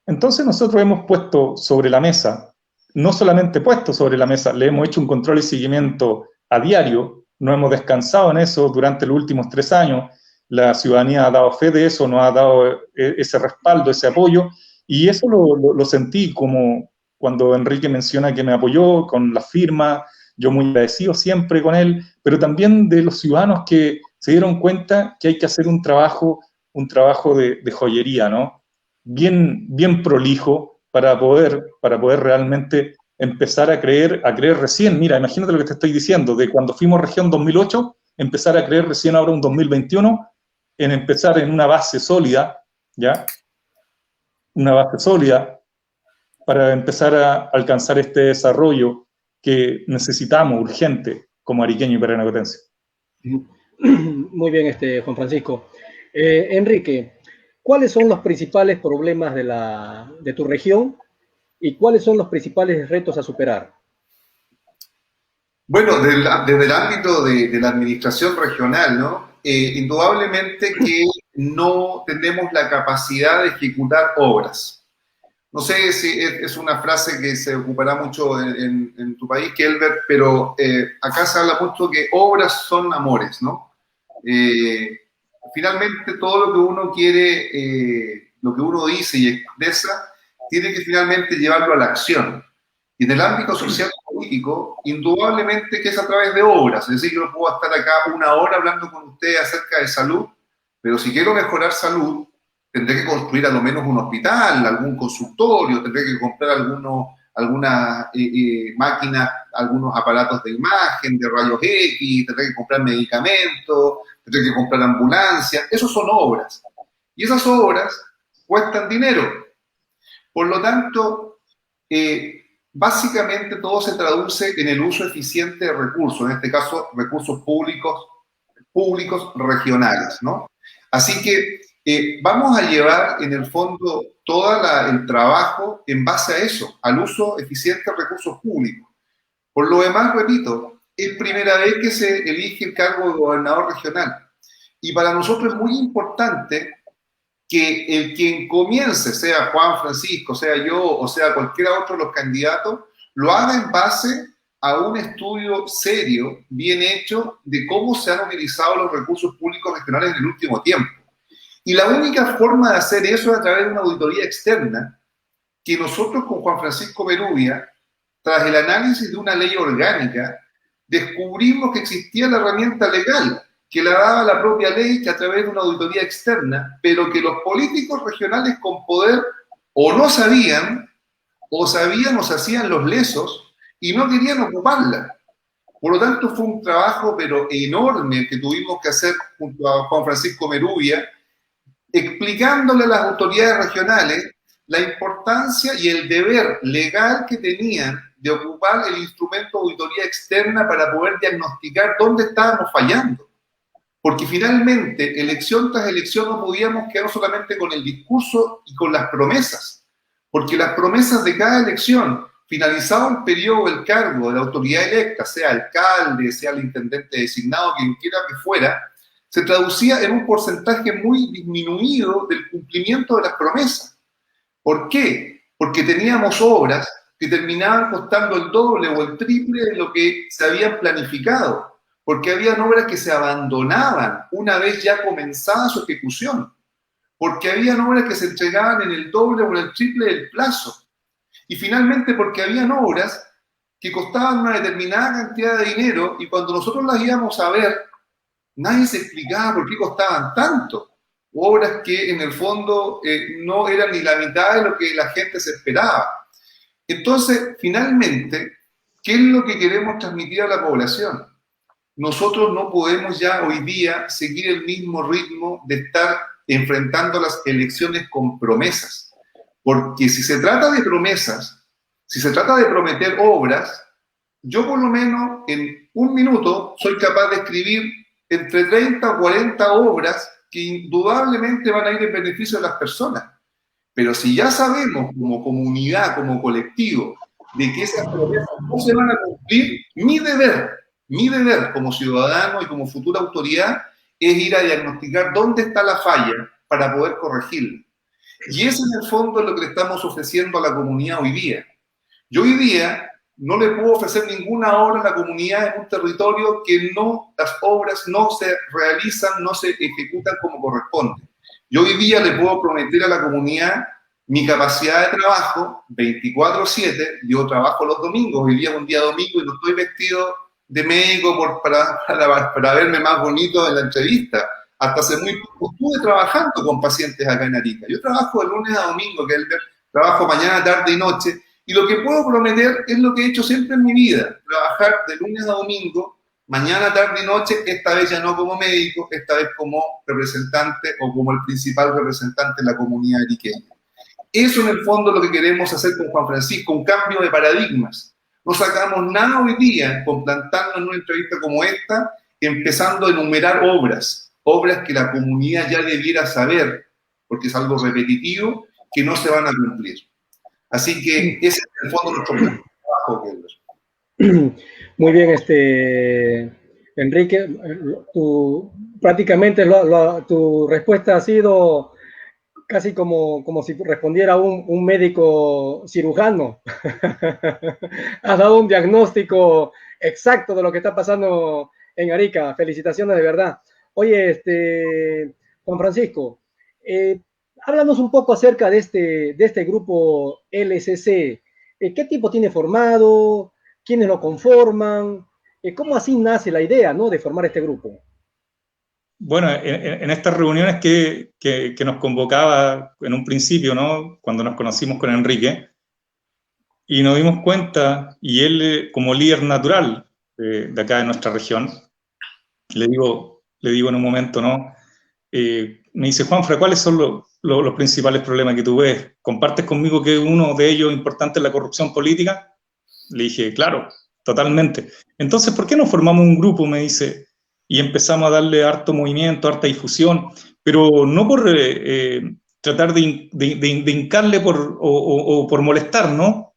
Entonces nosotros hemos puesto sobre la mesa no solamente puesto sobre la mesa, le hemos hecho un control y seguimiento a diario, no hemos descansado en eso durante los últimos 3 años, la ciudadanía ha dado fe de eso, nos ha dado ese respaldo, ese apoyo, y eso lo sentí como cuando Enrique menciona que me apoyó con la firma, yo muy agradecido siempre con él, pero también de los ciudadanos que se dieron cuenta que hay que hacer un trabajo de joyería, ¿no? Bien prolijo para poder realmente empezar a creer recién. Mira, imagínate lo que te estoy diciendo, de cuando fuimos región 2008, empezar a creer recién ahora un 2021, en empezar en una base sólida, ¿ya? Una base sólida para empezar a alcanzar este desarrollo que necesitamos urgente como ariqueño y paranacotense. Muy bien, Juan Francisco. Enrique, ¿cuáles son los principales problemas de tu región y cuáles son los principales retos a superar? Bueno, desde el ámbito de la administración regional, ¿no? Indudablemente que no tenemos la capacidad de ejecutar obras. No sé si es una frase que se ocupará mucho en tu país, Kelber, pero acá se habla mucho que obras son amores, ¿no? Finalmente todo lo que uno quiere, lo que uno dice y expresa, tiene que finalmente llevarlo a la acción. Y en el ámbito social y político, indudablemente que es a través de obras. Es decir, yo no puedo estar acá 1 hora hablando con ustedes acerca de salud, pero si quiero mejorar salud, tendré que construir a lo menos un hospital, algún consultorio, tendré que comprar algunas máquinas, algunos aparatos de imagen, de rayos X, tendré que comprar medicamentos, tendré que comprar ambulancias. Esos son obras. Y esas obras cuestan dinero. Por lo tanto, básicamente todo se traduce en el uso eficiente de recursos, en este caso recursos públicos regionales, ¿no? Así que vamos a llevar en el fondo todo el trabajo en base a eso, al uso eficiente de recursos públicos. Por lo demás, repito, es primera vez que se elige el cargo de gobernador regional. Y para nosotros es muy importante que el quien comience, sea Juan Francisco, sea yo o sea cualquiera otro de los candidatos, lo haga en base a un estudio serio, bien hecho, de cómo se han utilizado los recursos públicos regionales en el último tiempo. Y la única forma de hacer eso es a través de una auditoría externa que nosotros con Juan Francisco Berubia, tras el análisis de una ley orgánica, descubrimos que existía la herramienta legal que la daba la propia ley, que a través de una auditoría externa, pero que los políticos regionales con poder o no sabían, o sabían o se hacían los lesos y no querían ocuparla. Por lo tanto, fue un trabajo pero enorme que tuvimos que hacer junto a Juan Francisco Berubia, explicándole a las autoridades regionales la importancia y el deber legal que tenían de ocupar el instrumento de auditoría externa para poder diagnosticar dónde estábamos fallando. Porque finalmente, elección tras elección, no podíamos quedar solamente con el discurso y con las promesas, porque las promesas de cada elección, finalizado el periodo del cargo de la autoridad electa, sea alcalde, sea el intendente designado, quien quiera que fuera, se traducía en un porcentaje muy disminuido del cumplimiento de las promesas. ¿Por qué? Porque teníamos obras que terminaban costando el doble o el triple de lo que se habían planificado, porque habían obras que se abandonaban una vez ya comenzada su ejecución, porque habían obras que se entregaban en el doble o en el triple del plazo, y finalmente porque habían obras que costaban una determinada cantidad de dinero y cuando nosotros las íbamos a ver, nadie se explicaba por qué costaban tanto. Obras que en el fondo no eran ni la mitad de lo que la gente se esperaba. Entonces, finalmente, ¿qué es lo que queremos transmitir a la población? Nosotros no podemos ya hoy día seguir el mismo ritmo de estar enfrentando las elecciones con promesas. Porque si se trata de promesas, si se trata de prometer obras, yo por lo menos en 1 minuto soy capaz de escribir entre 30 o 40 obras que indudablemente van a ir en beneficio de las personas. Pero si ya sabemos como comunidad, como colectivo, de que esas promesas no se van a cumplir, mi deber como ciudadano y como futura autoridad es ir a diagnosticar dónde está la falla para poder corregirla. Y eso en el fondo es lo que le estamos ofreciendo a la comunidad hoy día. Yo hoy día no le puedo ofrecer ninguna obra a la comunidad en un territorio que las obras no se realizan, no se ejecutan como corresponde. Yo hoy día le puedo prometer a la comunidad mi capacidad de trabajo 24/7. Yo trabajo los domingos, hoy día es un día domingo y no estoy vestido de médico para verme más bonito en la entrevista. Hasta hace muy poco estuve trabajando con pacientes acá en Arica. Yo trabajo de lunes a domingo, trabajo mañana, tarde y noche, y lo que puedo prometer es lo que he hecho siempre en mi vida, trabajar de lunes a domingo, mañana, tarde y noche, esta vez ya no como médico, esta vez como representante o como el principal representante de la comunidad ariqueña. Eso en el fondo es lo que queremos hacer con Juan Francisco, un cambio de paradigmas. No sacamos nada hoy día con plantarnos en una entrevista como esta, empezando a enumerar obras que la comunidad ya debiera saber, porque es algo repetitivo, que no se van a cumplir. Así que ese es en el fondo nuestro trabajo, Kelber. Muy bien, Enrique, prácticamente tu respuesta ha sido casi como si respondiera un médico cirujano. Has dado un diagnóstico exacto de lo que está pasando en Arica. Felicitaciones de verdad. Oye, Juan Francisco, háblanos un poco acerca de este grupo LCC. ¿Qué tipo tiene formado? ¿Quiénes lo conforman? ¿Cómo así nace la idea, ¿no?, de formar este grupo? Bueno, en estas reuniones que nos convocaba en un principio, ¿no?, cuando nos conocimos con Enrique, y nos dimos cuenta, y él como líder natural de acá de nuestra región, le digo en un momento, ¿no?, me dice: Juanfra, ¿cuáles son los principales problemas que tú ves? ¿Compartes conmigo que uno de ellos importante es la corrupción política? Le dije: claro, totalmente. Entonces, ¿por qué no formamos un grupo? Me dice, y empezamos a darle harto movimiento, harta difusión, pero no por tratar de hincarle o por molestar, ¿no?,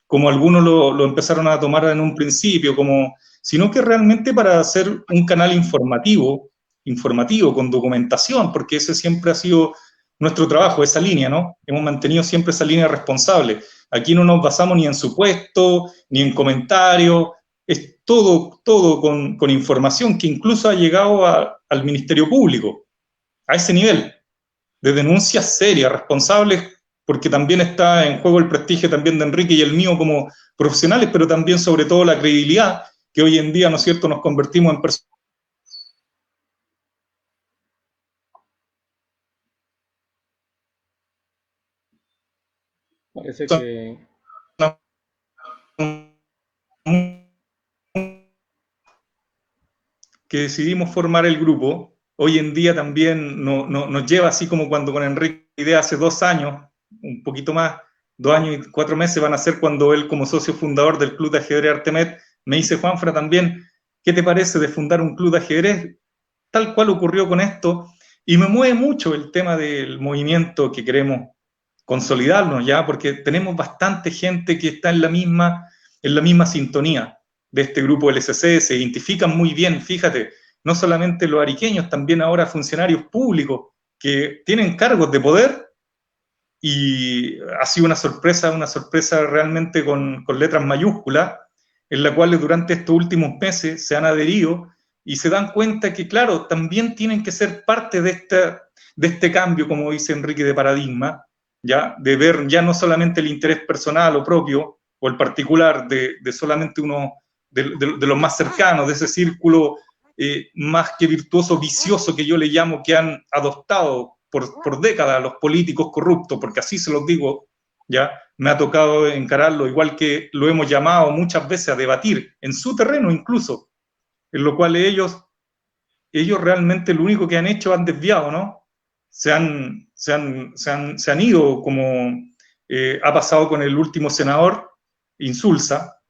como algunos lo empezaron a tomar en un principio, sino que realmente para hacer un canal informativo, con documentación, porque ese siempre ha sido nuestro trabajo, esa línea, ¿no? Hemos mantenido siempre esa línea responsable. Aquí no nos basamos ni en supuestos, ni en comentarios, es todo con información que incluso ha llegado al Ministerio Público, a ese nivel, de denuncias serias, responsables, porque también está en juego el prestigio también de Enrique y el mío como profesionales, pero también sobre todo la credibilidad, que hoy en día, ¿no es cierto?, nos convertimos en personas. Parece que... que decidimos formar el grupo. Hoy en día también nos lleva, así como cuando con Enrique idea hace 2 años, un poquito más, 2 años y 4 meses van a ser cuando él, como socio fundador del Club de Ajedrez Artemet, me dice: Juanfra, también, ¿qué te parece de fundar un club de ajedrez? Tal cual ocurrió con esto, y me mueve mucho el tema del movimiento que queremos consolidarnos ya, porque tenemos bastante gente que está en la misma sintonía de este grupo LCC, se identifican muy bien, fíjate, no solamente los ariqueños, también ahora funcionarios públicos que tienen cargos de poder, y ha sido una sorpresa realmente con letras mayúsculas, en la cual durante estos últimos meses se han adherido y se dan cuenta que, claro, también tienen que ser parte de este cambio, como dice Enrique, de paradigma, ¿ya? De ver ya no solamente el interés personal o propio, o el particular de solamente uno de los más cercanos, de ese círculo más que virtuoso, vicioso, que yo le llamo, que han adoptado por décadas los políticos corruptos, porque así se los digo, ya me ha tocado encararlo, igual que lo hemos llamado muchas veces a debatir, en su terreno incluso, en lo cual ellos realmente lo único que han hecho, han desviado, ¿no? Se han ido, como ha pasado con el último senador, Insulza,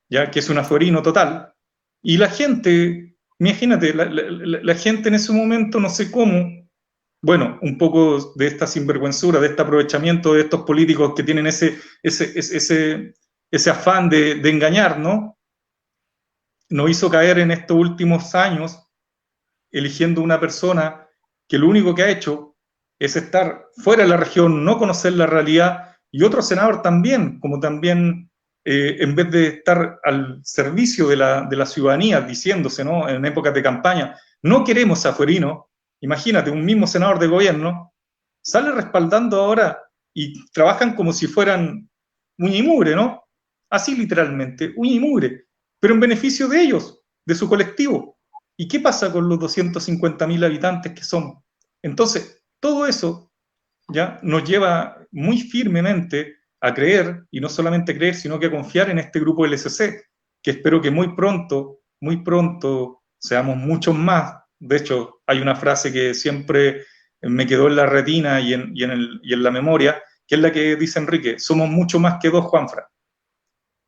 ya que es un afuerino total, y la gente, imagínate, la gente en ese momento, no sé cómo, bueno, un poco de esta sinvergüenzura, de este aprovechamiento de estos políticos que tienen ese afán de engañar, ¿no? Nos hizo caer en estos últimos años eligiendo una persona que lo único que ha hecho es estar fuera de la región, no conocer la realidad, y otro senador también, como también, en vez de estar al servicio de la ciudadanía, diciéndose, ¿no?, en épocas de campaña, no queremos a Fuerino, imagínate, un mismo senador de gobierno, sale respaldando ahora y trabajan como si fueran uña y mugre, ¿no? Así literalmente, uña y mugre, pero en beneficio de ellos, de su colectivo. ¿Y qué pasa con los 250.000 habitantes que son? Entonces, todo eso ya nos lleva muy firmemente a creer, y no solamente creer, sino que a confiar en este grupo LSC, que espero que muy pronto, seamos muchos más. De hecho, hay una frase que siempre me quedó en la retina y en la memoria, que es la que dice Enrique: somos mucho más que dos Juanfra.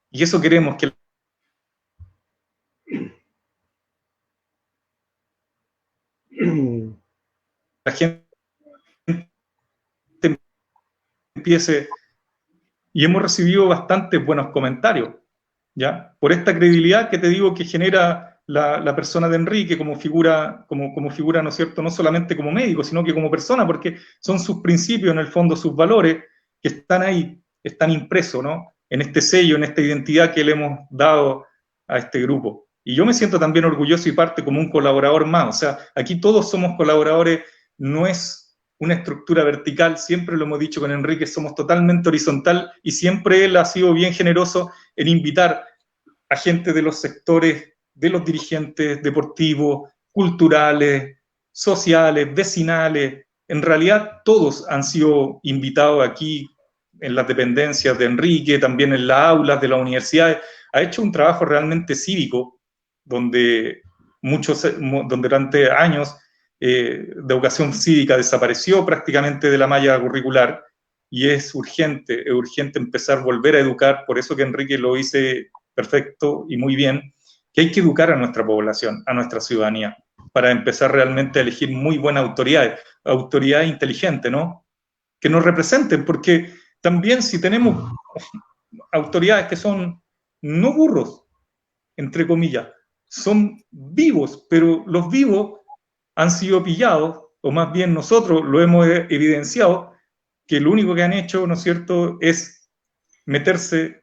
Y eso queremos que la gente empiece, y hemos recibido bastantes buenos comentarios, ¿ya? Por esta credibilidad que te digo que genera la persona de Enrique como figura, ¿no es cierto?, no solamente como médico, sino que como persona, porque son sus principios, en el fondo, sus valores, que están ahí, están impresos, ¿no?, en este sello, en esta identidad que le hemos dado a este grupo. Y yo me siento también orgulloso y parte como un colaborador más. O sea, aquí todos somos colaboradores, no es una estructura vertical, siempre lo hemos dicho con Enrique, somos totalmente horizontal, y siempre él ha sido bien generoso en invitar a gente de los sectores, de los dirigentes deportivos, culturales, sociales, vecinales. En realidad todos han sido invitados aquí en las dependencias de Enrique, también en las aulas de las universidades. Ha hecho un trabajo realmente cívico, donde durante años de educación cívica desapareció prácticamente de la malla curricular, y es urgente empezar a volver a educar. Por eso que Enrique lo hice perfecto y muy bien, que hay que educar a nuestra población, a nuestra ciudadanía, para empezar realmente a elegir muy buenas autoridades inteligentes, ¿no?, que nos representen, porque también si tenemos autoridades que son no burros, entre comillas, son vivos, pero los vivos han sido pillados, o más bien nosotros lo hemos evidenciado, que lo único que han hecho, ¿no es cierto?, es meterse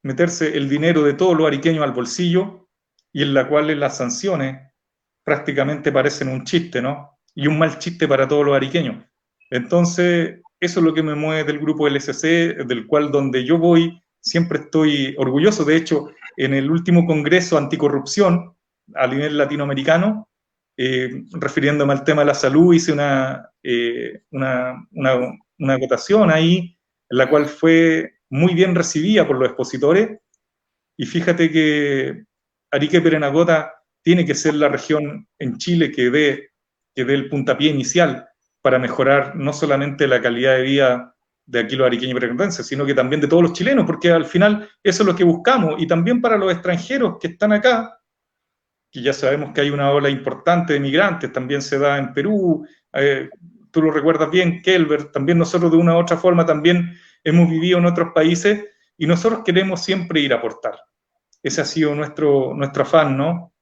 el dinero de todos los ariqueños al bolsillo, y en la cual las sanciones prácticamente parecen un chiste, ¿no?, y un mal chiste para todos los ariqueños. Entonces, eso es lo que me mueve del grupo LSC, del cual donde yo voy siempre estoy orgulloso. De hecho, en el último congreso anticorrupción a nivel latinoamericano, refiriéndome al tema de la salud, hice una votación ahí, en la cual fue muy bien recibida por los expositores, y fíjate que Arica y Parinacota tiene que ser la región en Chile que dé el puntapié inicial para mejorar no solamente la calidad de vida de aquí los ariqueños y parinacoteenses, sino que también de todos los chilenos, porque al final eso es lo que buscamos, y también para los extranjeros que están acá, que ya sabemos que hay una ola importante de migrantes, también se da en Perú, tú lo recuerdas bien, Kelber, también nosotros de una u otra forma también hemos vivido en otros países, y nosotros queremos siempre ir a aportar. Ese ha sido nuestro afán, ¿no?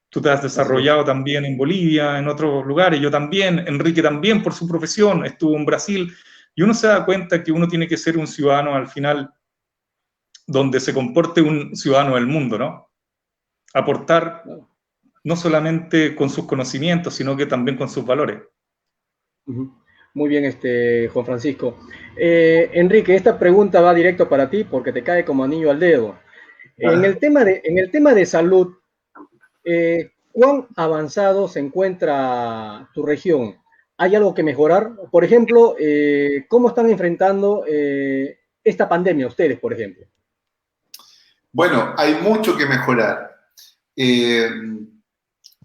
Tú te has desarrollado también en Bolivia, en otros lugares, yo también, Enrique también por su profesión, estuvo en Brasil, y uno se da cuenta que uno tiene que ser un ciudadano al final donde se comporte un ciudadano del mundo, ¿no? Aportar no solamente con sus conocimientos, sino que también con sus valores. Muy bien, Juan Francisco. Enrique, esta pregunta va directo para ti porque te cae como anillo al dedo. En el tema de salud, ¿cuán avanzado se encuentra tu región? ¿Hay algo que mejorar? Por ejemplo, ¿cómo están enfrentando esta pandemia ustedes, por ejemplo? Bueno, hay mucho que mejorar.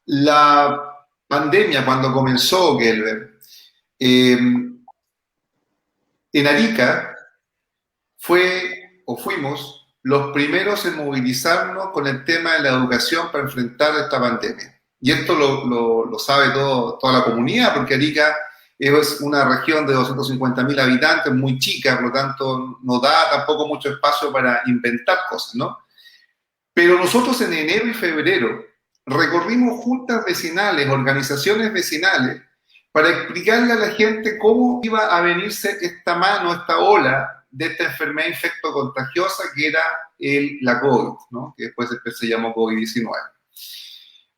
La pandemia, cuando comenzó, Gelber, en Arica fuimos los primeros en movilizarnos con el tema de la educación para enfrentar esta pandemia. Y esto lo sabe toda la comunidad, porque Arica es una región de 250.000 habitantes, muy chica, por lo tanto no da tampoco mucho espacio para inventar cosas, ¿no? Pero nosotros en enero y febrero recorrimos juntas vecinales, organizaciones vecinales, para explicarle a la gente cómo iba a venirse esta mano, esta ola de esta enfermedad infectocontagiosa que era la COVID, ¿no? Que después se llamó COVID-19.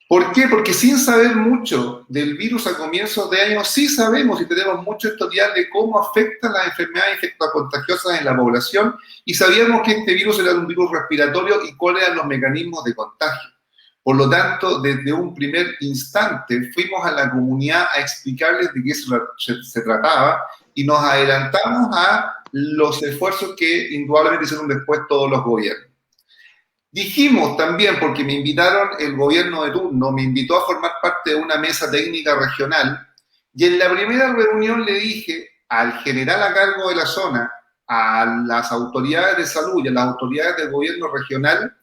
¿Por qué? Porque sin saber mucho del virus a comienzos de año, sí sabemos y tenemos mucho historial de cómo afectan las enfermedades infectocontagiosas en la población, y sabíamos que este virus era un virus respiratorio y cuáles eran los mecanismos de contagio. Por lo tanto, desde un primer instante fuimos a la comunidad a explicarles de qué se trataba, y nos adelantamos a los esfuerzos que indudablemente hicieron después todos los gobiernos. Dijimos también, porque me invitaron, el gobierno de turno me invitó a formar parte de una mesa técnica regional, y en la primera reunión le dije al general a cargo de la zona, a las autoridades de salud y a las autoridades del gobierno regional,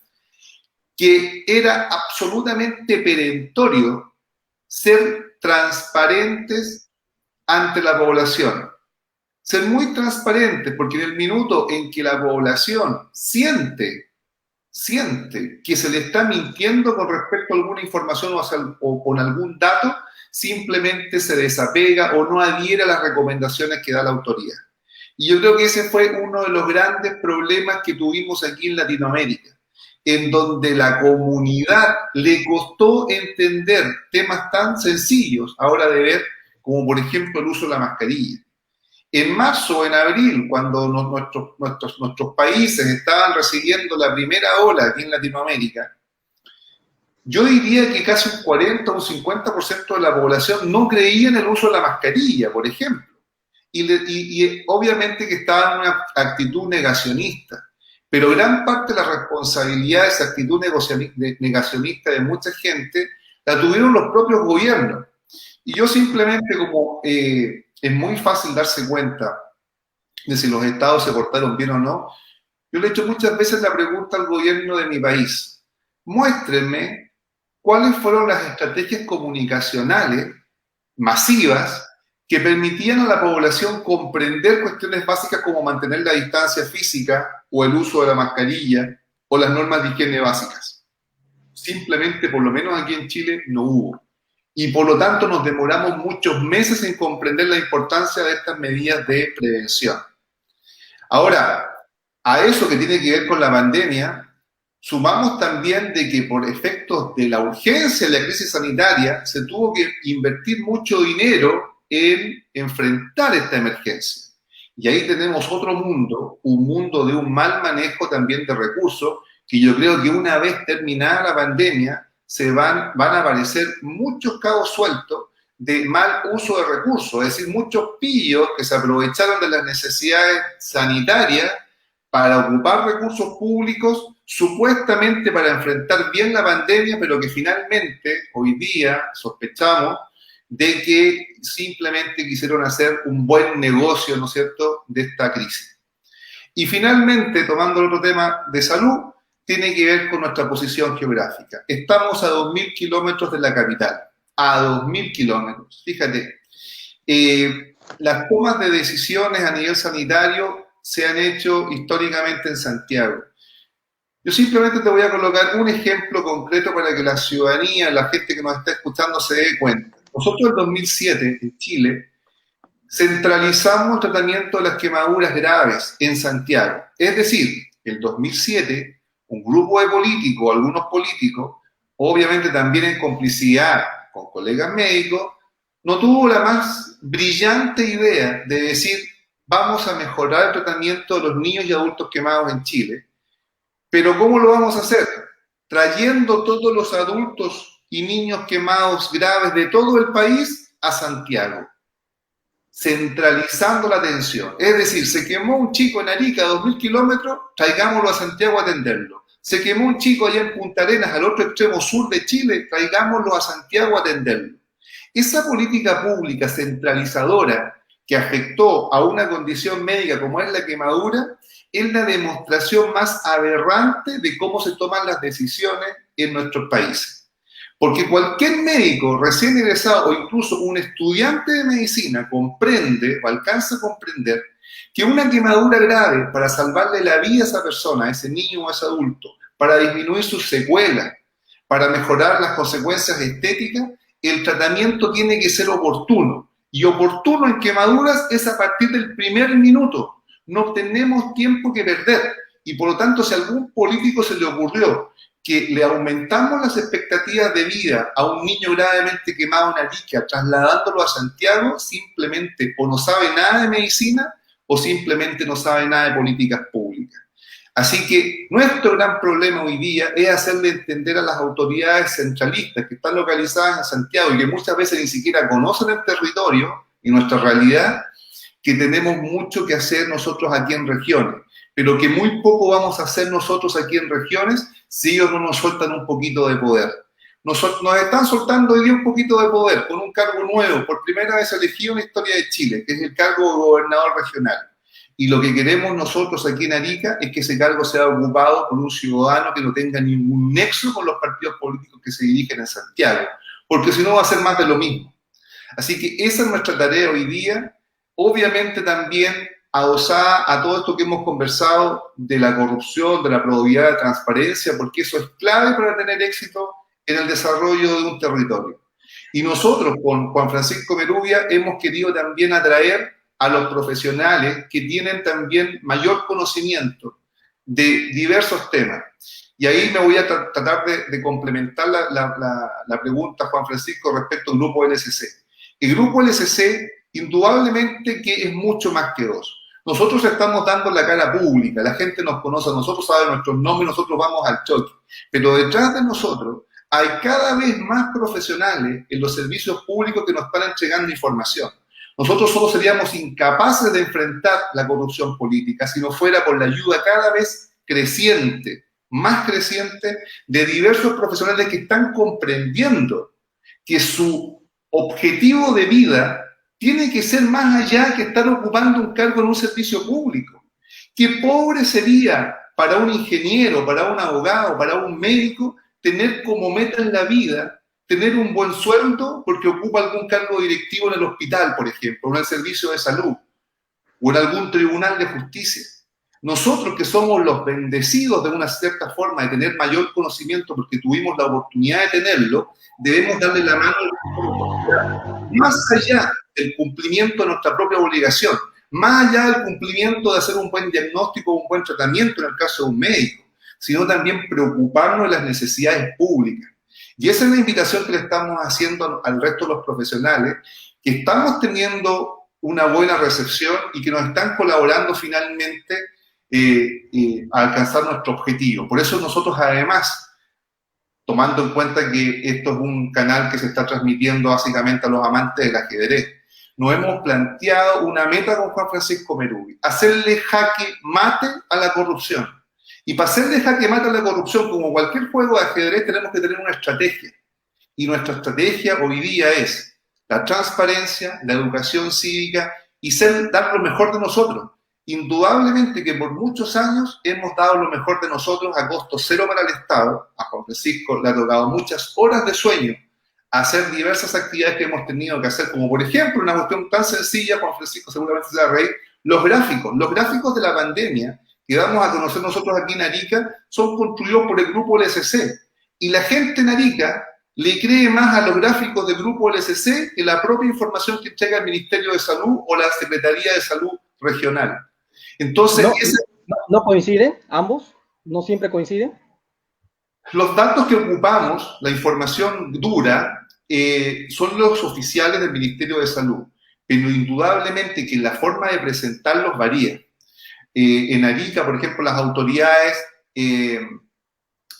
que era absolutamente perentorio ser transparentes ante la población. Ser muy transparentes, porque en el minuto en que la población siente que se le está mintiendo con respecto a alguna información o con algún dato, simplemente se desapega o no adhiere a las recomendaciones que da la autoridad. Y yo creo que ese fue uno de los grandes problemas que tuvimos aquí en Latinoamérica, en donde la comunidad le costó entender temas tan sencillos ahora de ver, como por ejemplo el uso de la mascarilla. En marzo o en abril, cuando nuestros países estaban recibiendo la primera ola aquí en Latinoamérica, yo diría que casi un 40 o un 50% de la población no creía en el uso de la mascarilla, por ejemplo. Y obviamente que estaba en una actitud negacionista. Pero gran parte de la responsabilidad de esa actitud negacionista de mucha gente la tuvieron los propios gobiernos. Y yo simplemente, como es muy fácil darse cuenta de si los estados se portaron bien o no, yo le he hecho muchas veces la pregunta al gobierno de mi país: muéstrenme cuáles fueron las estrategias comunicacionales masivas que permitían a la población comprender cuestiones básicas como mantener la distancia física o el uso de la mascarilla o las normas de higiene básicas. Simplemente, por lo menos aquí en Chile, no hubo. Y por lo tanto nos demoramos muchos meses en comprender la importancia de estas medidas de prevención. Ahora, a eso que tiene que ver con la pandemia, sumamos también de que por efectos de la urgencia de la crisis sanitaria se tuvo que invertir mucho dinero en enfrentar esta emergencia. Y ahí tenemos otro mundo, un mundo de un mal manejo también de recursos, que yo creo que una vez terminada la pandemia van a aparecer muchos cabos sueltos de mal uso de recursos, es decir, muchos pillos que se aprovecharon de las necesidades sanitarias para ocupar recursos públicos supuestamente para enfrentar bien la pandemia, pero que finalmente hoy día sospechamos de que simplemente quisieron hacer un buen negocio, ¿no es cierto?, de esta crisis. Y finalmente, tomando el otro tema de salud, tiene que ver con nuestra posición geográfica. Estamos a 2.000 kilómetros de la capital, a 2.000 kilómetros. Fíjate, las tomas de decisiones a nivel sanitario se han hecho históricamente en Santiago. Yo simplemente te voy a colocar un ejemplo concreto para que la ciudadanía, la gente que nos está escuchando se dé cuenta. Nosotros en 2007, en Chile, centralizamos el tratamiento de las quemaduras graves en Santiago. Es decir, en 2007, un grupo de políticos, algunos políticos, obviamente también en complicidad con colegas médicos, no tuvo la más brillante idea de decir: vamos a mejorar el tratamiento de los niños y adultos quemados en Chile. Pero ¿cómo lo vamos a hacer? Trayendo todos los adultos y niños quemados graves de todo el país a Santiago, centralizando la atención. Es decir, se quemó un chico en Arica a 2.000 kilómetros, traigámoslo a Santiago a atenderlo. Se quemó un chico allá en Punta Arenas, al otro extremo sur de Chile, traigámoslo a Santiago a atenderlo. Esa política pública centralizadora que afectó a una condición médica como es la quemadura, es la demostración más aberrante de cómo se toman las decisiones en nuestros países. Porque cualquier médico recién egresado o incluso un estudiante de medicina comprende o alcanza a comprender que una quemadura grave, para salvarle la vida a esa persona, a ese niño o a ese adulto, para disminuir sus secuelas, para mejorar las consecuencias estéticas, el tratamiento tiene que ser oportuno. Y oportuno en quemaduras es a partir del primer minuto. No tenemos tiempo que perder. Y por lo tanto, si a algún político se le ocurrió que le aumentamos las expectativas de vida a un niño gravemente quemado en Arica, trasladándolo a Santiago, simplemente o no sabe nada de medicina o simplemente no sabe nada de políticas públicas. Así que nuestro gran problema hoy día es hacerle entender a las autoridades centralistas que están localizadas en Santiago y que muchas veces ni siquiera conocen el territorio y nuestra realidad, que tenemos mucho que hacer nosotros aquí en regiones, pero que muy poco vamos a hacer nosotros aquí en regiones si ellos no nos sueltan un poquito de poder. Nos están soltando hoy día un poquito de poder con un cargo nuevo, por primera vez elegido en la historia de Chile, que es el cargo de gobernador regional. Y lo que queremos nosotros aquí en Arica es que ese cargo sea ocupado por un ciudadano que no tenga ningún nexo con los partidos políticos que se dirigen en Santiago, porque si no va a ser más de lo mismo. Así que esa es nuestra tarea hoy día, obviamente también adosada a todo esto que hemos conversado de la corrupción, de la probidad, de la transparencia, porque eso es clave para tener éxito en el desarrollo de un territorio. Y nosotros con Juan Francisco Merubia hemos querido también atraer a los profesionales que tienen también mayor conocimiento de diversos temas. Y ahí me voy a tratar de complementar la pregunta, Juan Francisco, respecto al grupo LSC. El grupo LSC, indudablemente que es mucho más que dos. Nosotros estamos dando la cara pública, la gente nos conoce, nosotros sabe nuestros nombres, nosotros vamos al choque. Pero detrás de nosotros hay cada vez más profesionales en los servicios públicos que nos están entregando información. Nosotros solo seríamos incapaces de enfrentar la corrupción política si no fuera por la ayuda cada vez creciente, más creciente, de diversos profesionales que están comprendiendo que su objetivo de vida tiene que ser más allá que estar ocupando un cargo en un servicio público. Qué pobre sería para un ingeniero, para un abogado, para un médico, tener como meta en la vida tener un buen sueldo porque ocupa algún cargo directivo en el hospital, por ejemplo, o en el servicio de salud, o en algún tribunal de justicia. Nosotros que somos los bendecidos de una cierta forma de tener mayor conocimiento porque tuvimos la oportunidad de tenerlo, debemos darle la mano más allá del cumplimiento de nuestra propia obligación, más allá del cumplimiento de hacer un buen diagnóstico o un buen tratamiento en el caso de un médico, sino también preocuparnos de las necesidades públicas. Y esa es la invitación que le estamos haciendo al resto de los profesionales, que estamos teniendo una buena recepción y que nos están colaborando finalmente a alcanzar nuestro objetivo. Por eso nosotros además, tomando en cuenta que esto es un canal que se está transmitiendo básicamente a los amantes del ajedrez, nos hemos planteado una meta con Juan Francisco Merubia, hacerle jaque mate a la corrupción. Y para hacerle jaque mate a la corrupción, como cualquier juego de ajedrez, tenemos que tener una estrategia. Y nuestra estrategia hoy día es la transparencia, la educación cívica y dar lo mejor de nosotros. Indudablemente que por muchos años hemos dado lo mejor de nosotros a costo cero para el Estado. A Juan Francisco le ha tocado muchas horas de sueño a hacer diversas actividades que hemos tenido que hacer, como por ejemplo una cuestión tan sencilla, Juan Francisco seguramente se va a reír, los gráficos de la pandemia que damos a conocer nosotros aquí en Arica son construidos por el grupo LSC. Y la gente en Arica le cree más a los gráficos del grupo LSC que la propia información que entrega el Ministerio de Salud o la Secretaría de Salud Regional. Entonces, ¿No coinciden ambos? ¿No siempre coinciden? Los datos que ocupamos, la información dura, son los oficiales del Ministerio de Salud, pero indudablemente que la forma de presentarlos varía. En Arica, por ejemplo, las autoridades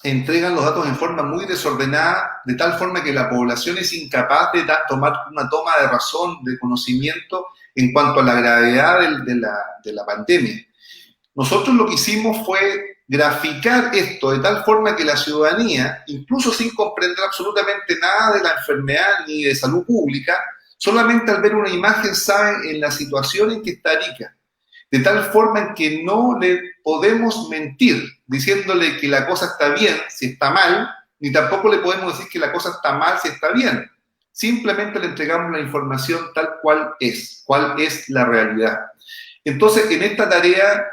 entregan los datos en forma muy desordenada, de tal forma que la población es incapaz de tomar una toma de razón, de conocimiento en cuanto a la gravedad de la pandemia. Nosotros lo que hicimos fue graficar esto de tal forma que la ciudadanía, incluso sin comprender absolutamente nada de la enfermedad ni de salud pública, solamente al ver una imagen sabe en la situación en que está Arica. De tal forma en que no le podemos mentir diciéndole que la cosa está bien si está mal, ni tampoco le podemos decir que la cosa está mal si está bien. Simplemente le entregamos la información tal cual es la realidad. Entonces, en esta tarea,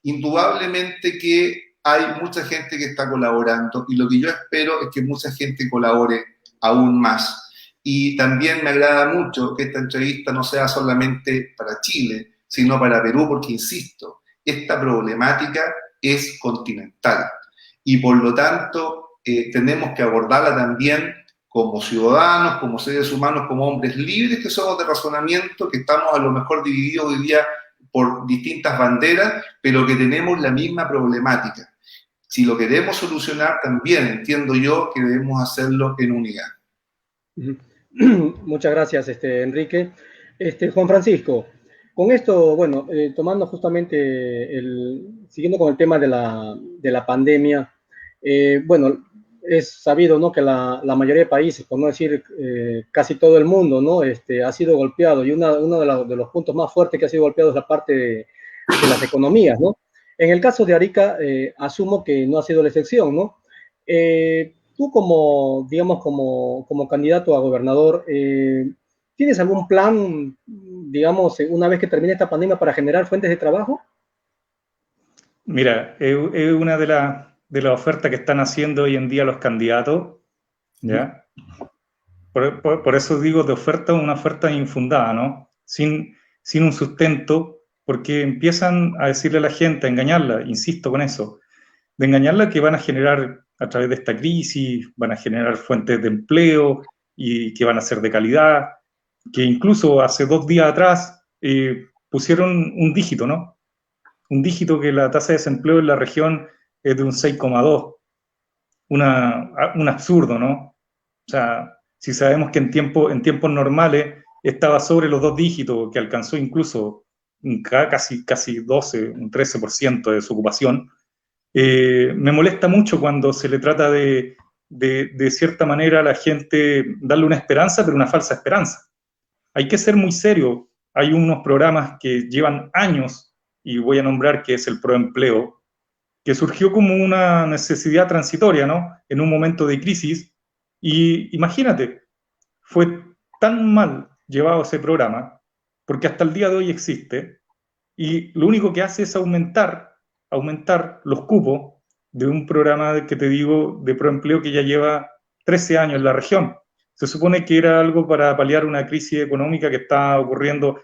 indudablemente que hay mucha gente que está colaborando y lo que yo espero es que mucha gente colabore aún más. Y también me agrada mucho que esta entrevista no sea solamente para Chile, sino para Perú, porque insisto, esta problemática es continental y por lo tanto tenemos que abordarla también como ciudadanos, como seres humanos, como hombres libres que somos de razonamiento, que estamos a lo mejor divididos hoy día por distintas banderas, pero que tenemos la misma problemática. Si lo queremos solucionar, también entiendo yo que debemos hacerlo en unidad. Muchas gracias, Enrique. Juan Francisco, con esto, bueno, tomando justamente, siguiendo con el tema de la pandemia, bueno, es sabido, ¿no?, que la mayoría de países, por no decir casi todo el mundo, ¿no?, ha sido golpeado, y uno de los puntos más fuertes que ha sido golpeado es la parte de las economías, ¿no? En el caso de Arica, asumo que no ha sido la excepción, ¿no? Tú como, digamos, como candidato a gobernador, ¿tienes algún plan, digamos, una vez que termine esta pandemia para generar fuentes de trabajo? Mira, es una de las ofertas que están haciendo hoy en día los candidatos, ¿ya? Por eso digo de oferta, una oferta infundada, ¿no? Sin un sustento, porque empiezan a decirle a la gente, a engañarla, insisto con eso, de engañarla que van a generar, a través de esta crisis, van a generar fuentes de empleo y que van a ser de calidad, que incluso hace 2 días atrás pusieron un dígito, ¿no? Un dígito que la tasa de desempleo en la región es de un 6,2. Un absurdo, ¿no? O sea, si sabemos que en tiempos normales estaba sobre los 2 dígitos, que alcanzó incluso casi 12, un 13% de su ocupación, me molesta mucho cuando se le trata de cierta manera a la gente darle una esperanza, pero una falsa esperanza. Hay que ser muy serio. Hay unos programas que llevan años, y voy a nombrar que es el Proempleo, que surgió como una necesidad transitoria, ¿no? En un momento de crisis. Y imagínate, fue tan mal llevado ese programa, porque hasta el día de hoy existe, y lo único que hace es aumentar los cupos de un programa que te digo de Proempleo que ya lleva 13 años en la región. Se supone que era algo para paliar una crisis económica que está ocurriendo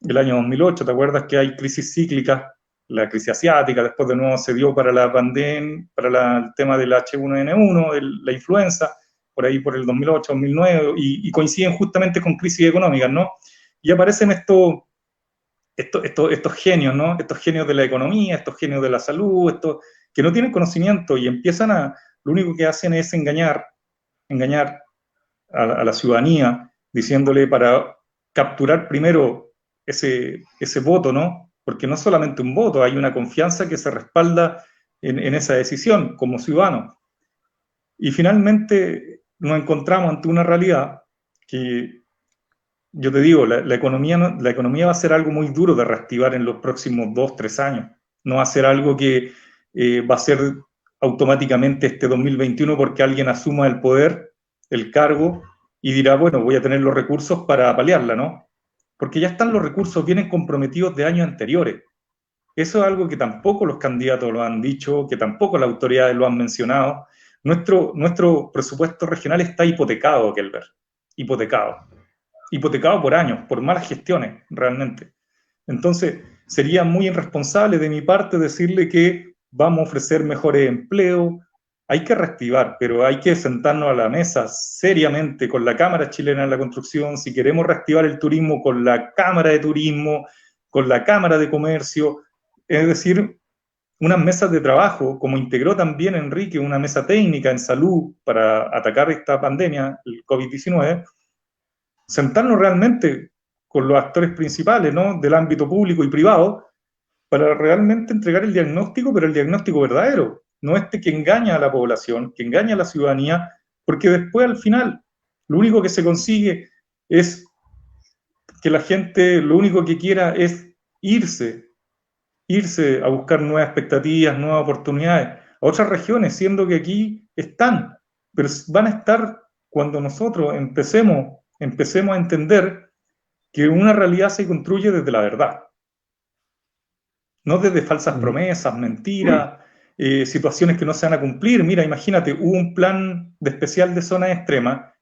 el año 2008. ¿Te acuerdas que hay crisis cíclicas? La crisis asiática, después de nuevo se dio para la pandemia, el tema del H1N1, la influenza, por ahí por el 2008, 2009, y coinciden justamente con crisis económicas, ¿no? Y aparecen estos genios, ¿no? Estos genios de la economía, estos genios de la salud, estos que no tienen conocimiento y empiezan lo único que hacen es engañar a la ciudadanía, diciéndole para capturar primero ese voto, ¿no? Porque no es solamente un voto, hay una confianza que se respalda en esa decisión como ciudadano. Y finalmente nos encontramos ante una realidad que, yo te digo, la economía va a ser algo muy duro de reactivar en los próximos 2, 3 años. No va a ser algo que va a ser automáticamente este 2021 porque alguien asuma el poder, el cargo, y dirá, bueno, voy a tener los recursos para paliarla, ¿no? Porque ya están los recursos, vienen comprometidos de años anteriores. Eso es algo que tampoco los candidatos lo han dicho, que tampoco las autoridades lo han mencionado. Nuestro presupuesto regional está hipotecado, Kelber, hipotecado por años, por malas gestiones, realmente. Entonces, sería muy irresponsable de mi parte decirle que vamos a ofrecer mejores empleos. Hay que reactivar, pero hay que sentarnos a la mesa seriamente con la Cámara Chilena de la Construcción, si queremos reactivar el turismo, con la Cámara de Turismo, con la Cámara de Comercio, es decir, unas mesas de trabajo, como integró también Enrique, una mesa técnica en salud para atacar esta pandemia, el COVID-19, sentarnos realmente con los actores principales, ¿no?, del ámbito público y privado, para realmente entregar el diagnóstico, pero el diagnóstico verdadero, no que engaña a la población, que engaña a la ciudadanía, porque después al final lo único que se consigue es que la gente lo único que quiera es irse a buscar nuevas expectativas, nuevas oportunidades a otras regiones, siendo que aquí están, pero van a estar cuando nosotros empecemos a entender que una realidad se construye desde la verdad, no desde falsas promesas, mentiras, situaciones que no se van a cumplir. Mira, imagínate, hubo un plan de especial de zonas extremas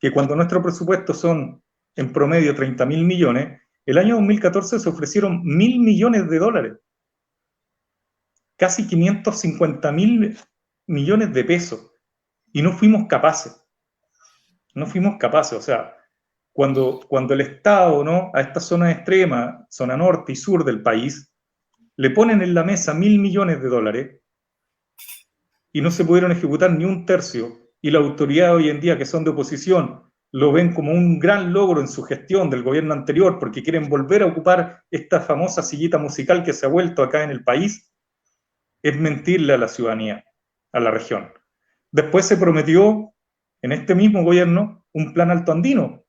que cuando nuestros presupuestos son en promedio 30.000 millones, el año 2014 se ofrecieron $1.000 millones. casi 550.000 millones de pesos y no fuimos capaces. No fuimos capaces, o sea, cuando el Estado, ¿no?, a esta zona extrema, zona norte y sur del país, le ponen en la mesa 1.000 millones de dólares y no se pudieron ejecutar ni un tercio, y la autoridad hoy en día, que son de oposición, lo ven como un gran logro en su gestión del gobierno anterior, porque quieren volver a ocupar esta famosa sillita musical que se ha vuelto acá en el país, es mentirle a la ciudadanía, a la región. Después se prometió, en este mismo gobierno, un plan alto andino,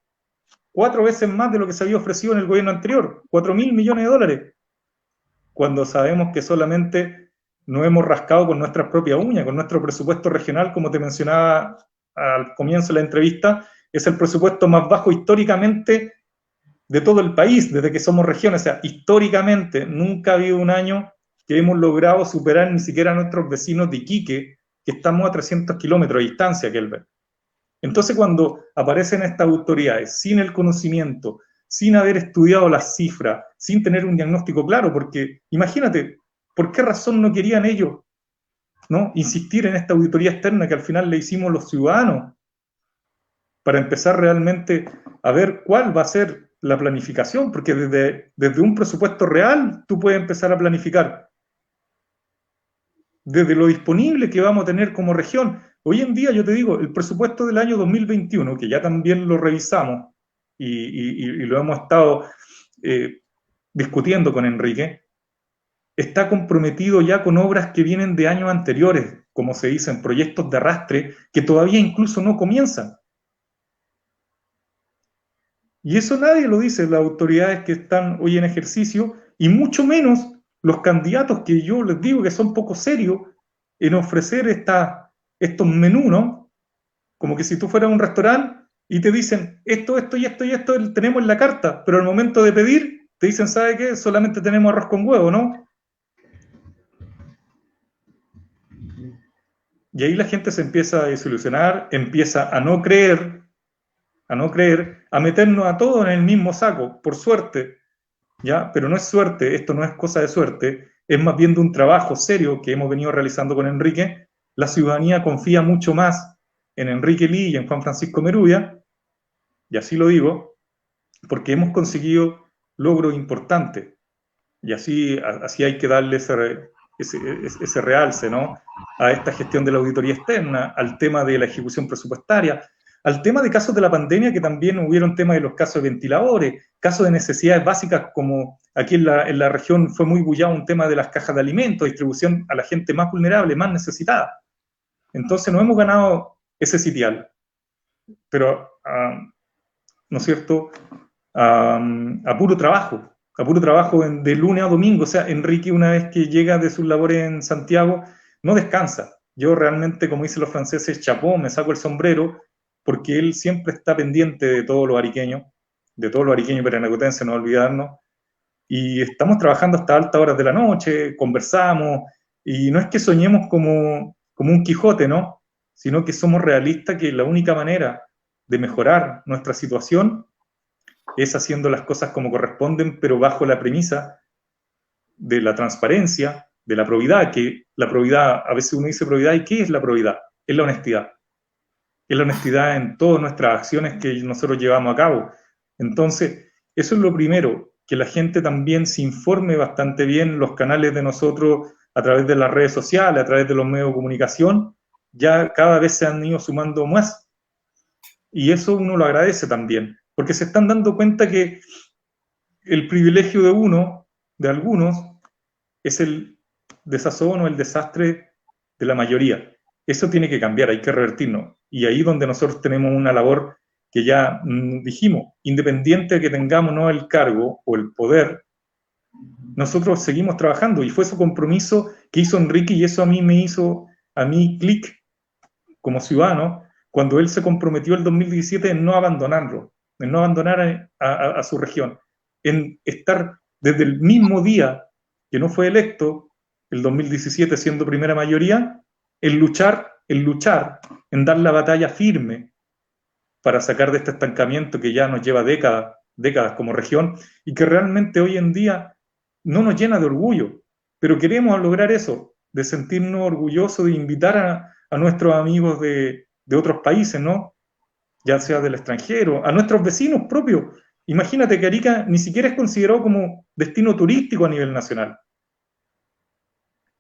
4 veces más de lo que se había ofrecido en el gobierno anterior, 4.000 millones de dólares, cuando sabemos que solamente nos hemos rascado con nuestras propias uñas, con nuestro presupuesto regional, como te mencionaba al comienzo de la entrevista, es el presupuesto más bajo históricamente de todo el país, desde que somos región. O sea, históricamente nunca ha habido un año que hemos logrado superar ni siquiera a nuestros vecinos de Iquique, que estamos a 300 kilómetros de distancia, Kelber. Entonces, cuando aparecen estas autoridades sin el conocimiento, sin haber estudiado las cifras, sin tener un diagnóstico claro, porque imagínate, ¿por qué razón no querían ellos, ¿no?, insistir en esta auditoría externa que al final le hicimos los ciudadanos, para empezar realmente a ver cuál va a ser la planificación? Porque desde un presupuesto real tú puedes empezar a planificar, desde lo disponible que vamos a tener como región. Hoy en día, yo te digo, el presupuesto del año 2021, que ya también lo revisamos y lo hemos estado discutiendo con Enrique, está comprometido ya con obras que vienen de años anteriores, como se dicen, proyectos de arrastre, que todavía incluso no comienzan. Y eso nadie lo dice, las autoridades que están hoy en ejercicio, y mucho menos los candidatos, que yo les digo que son poco serios en ofrecer estos menús, ¿no? Como que si tú fueras a un restaurante y te dicen esto y esto tenemos en la carta, pero al momento de pedir te dicen, ¿sabe qué? Solamente tenemos arroz con huevo, ¿no? Y ahí la gente se empieza a desilusionar, empieza a no creer, a meternos a todos en el mismo saco, por suerte, ¿ya? Pero no es suerte, esto no es cosa de suerte, es más bien de un trabajo serio que hemos venido realizando con Enrique. La ciudadanía confía mucho más en Enrique Lee y en Juan Francisco Merubia, y así lo digo, porque hemos conseguido logros importantes, y así hay que darle ese realce, ¿no?, a esta gestión de la auditoría externa, al tema de la ejecución presupuestaria, al tema de casos de la pandemia, que también hubieron temas de los casos de ventiladores, casos de necesidades básicas, como aquí en la región fue muy bullado un tema de las cajas de alimentos, distribución a la gente más vulnerable, más necesitada. Entonces no hemos ganado ese sitial, pero, ¿no es cierto?, a puro trabajo de lunes a domingo. O sea, Enrique, una vez que llega de sus labores en Santiago, no descansa. Yo realmente, como dicen los franceses, chapó, me saco el sombrero, porque él siempre está pendiente de todos los ariqueños y peranacotenses, no olvidarnos, y estamos trabajando hasta altas horas de la noche, conversamos, y no es que soñemos como un Quijote, ¿no?, sino que somos realistas, que la única manera de mejorar nuestra situación es haciendo las cosas como corresponden, pero bajo la premisa de la transparencia, de la probidad, que la probidad, a veces uno dice probidad, ¿y qué es la probidad? Es la honestidad. Es la honestidad en todas nuestras acciones que nosotros llevamos a cabo. Entonces, eso es lo primero, que la gente también se informe bastante bien. Los canales de nosotros, a través de las redes sociales, a través de los medios de comunicación, ya cada vez se han ido sumando más. Y eso uno lo agradece también, porque se están dando cuenta que el privilegio de algunos, es el desazón o el desastre de la mayoría. Eso tiene que cambiar, hay que revertirnos. Y ahí donde nosotros tenemos una labor que ya dijimos, independiente de que tengamos, ¿no?, el cargo o el poder, nosotros seguimos trabajando. Y fue su compromiso que hizo Enrique, y eso a mí me hizo clic como ciudadano, cuando él se comprometió el 2017 en no abandonarlo, en no abandonar a su región, en estar desde el mismo día que no fue electo, el 2017 siendo primera mayoría, en luchar, en dar la batalla firme para sacar de este estancamiento que ya nos lleva décadas como región, y que realmente hoy en día no nos llena de orgullo, pero queremos lograr eso. de sentirnos orgullosos de invitar a nuestros amigos de otros países, ¿no? Ya sea del extranjero, a nuestros vecinos propios. Imagínate que Arica ni siquiera es considerado como destino turístico a nivel nacional.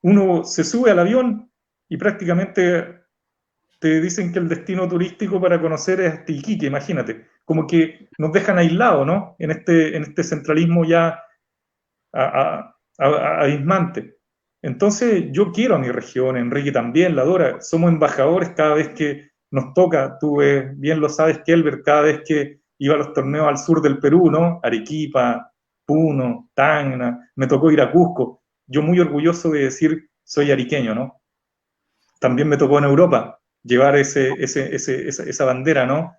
Uno se sube al avión y prácticamente te dicen que el destino turístico para conocer es Iquique, imagínate. Como que nos dejan aislados, ¿no? En este centralismo ya abismante. Entonces, yo quiero a mi región, Enrique también, la adora. Somos embajadores cada vez que nos toca. Tú bien lo sabes, Kelber, cada vez que iba a los torneos al sur del Perú, ¿no? Arequipa, Puno, Tacna, me tocó ir a Cusco. Yo muy orgulloso de decir soy ariqueño, ¿no? También me tocó en Europa llevar esa bandera, ¿no?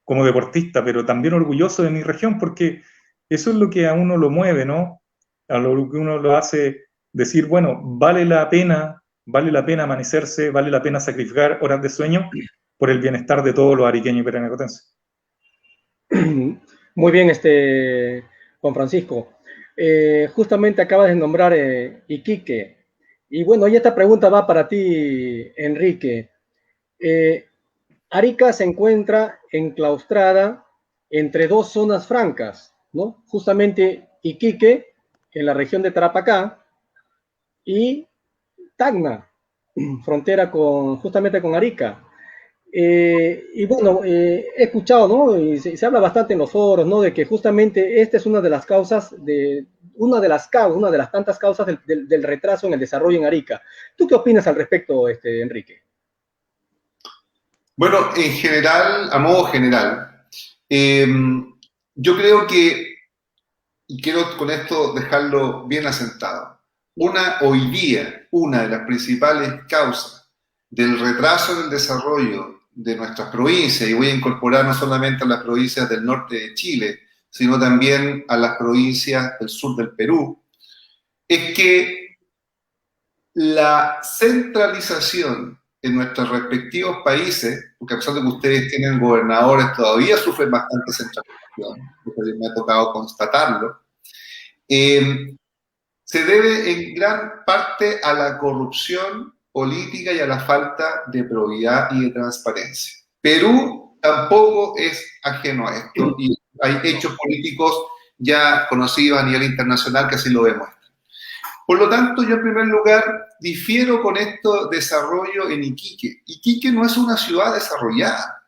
Como deportista, pero también orgulloso de mi región, porque eso es lo que a uno lo mueve, ¿no? A lo que uno lo hace decir, bueno, vale la pena amanecerse, vale la pena sacrificar horas de sueño por el bienestar de todos los ariqueños y perenecotenses. Muy bien, Juan Francisco. Justamente acabas de nombrar Iquique. Y bueno, y esta pregunta va para ti, Enrique. Arica se encuentra enclaustrada entre dos zonas francas, ¿no? Justamente Iquique, en la región de Tarapacá, y Tacna, frontera justamente con Arica. Y bueno, he escuchado, ¿no? Y se habla bastante en los foros, ¿no? De que justamente esta es una de las causas, una de las tantas causas del retraso en el desarrollo en Arica. ¿Tú qué opinas al respecto, Enrique? Bueno, en general, a modo general, yo creo que, y quiero con esto dejarlo bien asentado, hoy día, una de las principales causas del retraso en el desarrollo de nuestras provincias, y voy a incorporar no solamente a las provincias del norte de Chile, sino también a las provincias del sur del Perú, es que la centralización en nuestros respectivos países, porque a pesar de que ustedes tienen gobernadores, todavía sufren bastante centralización, porque me ha tocado constatarlo, se debe en gran parte a la corrupción política y a la falta de probidad y de transparencia. Perú tampoco es ajeno a esto y hay hechos políticos ya conocidos a nivel internacional que así lo demuestran. Por lo tanto, yo en primer lugar difiero con esto desarrollo en Iquique. Iquique no es una ciudad desarrollada.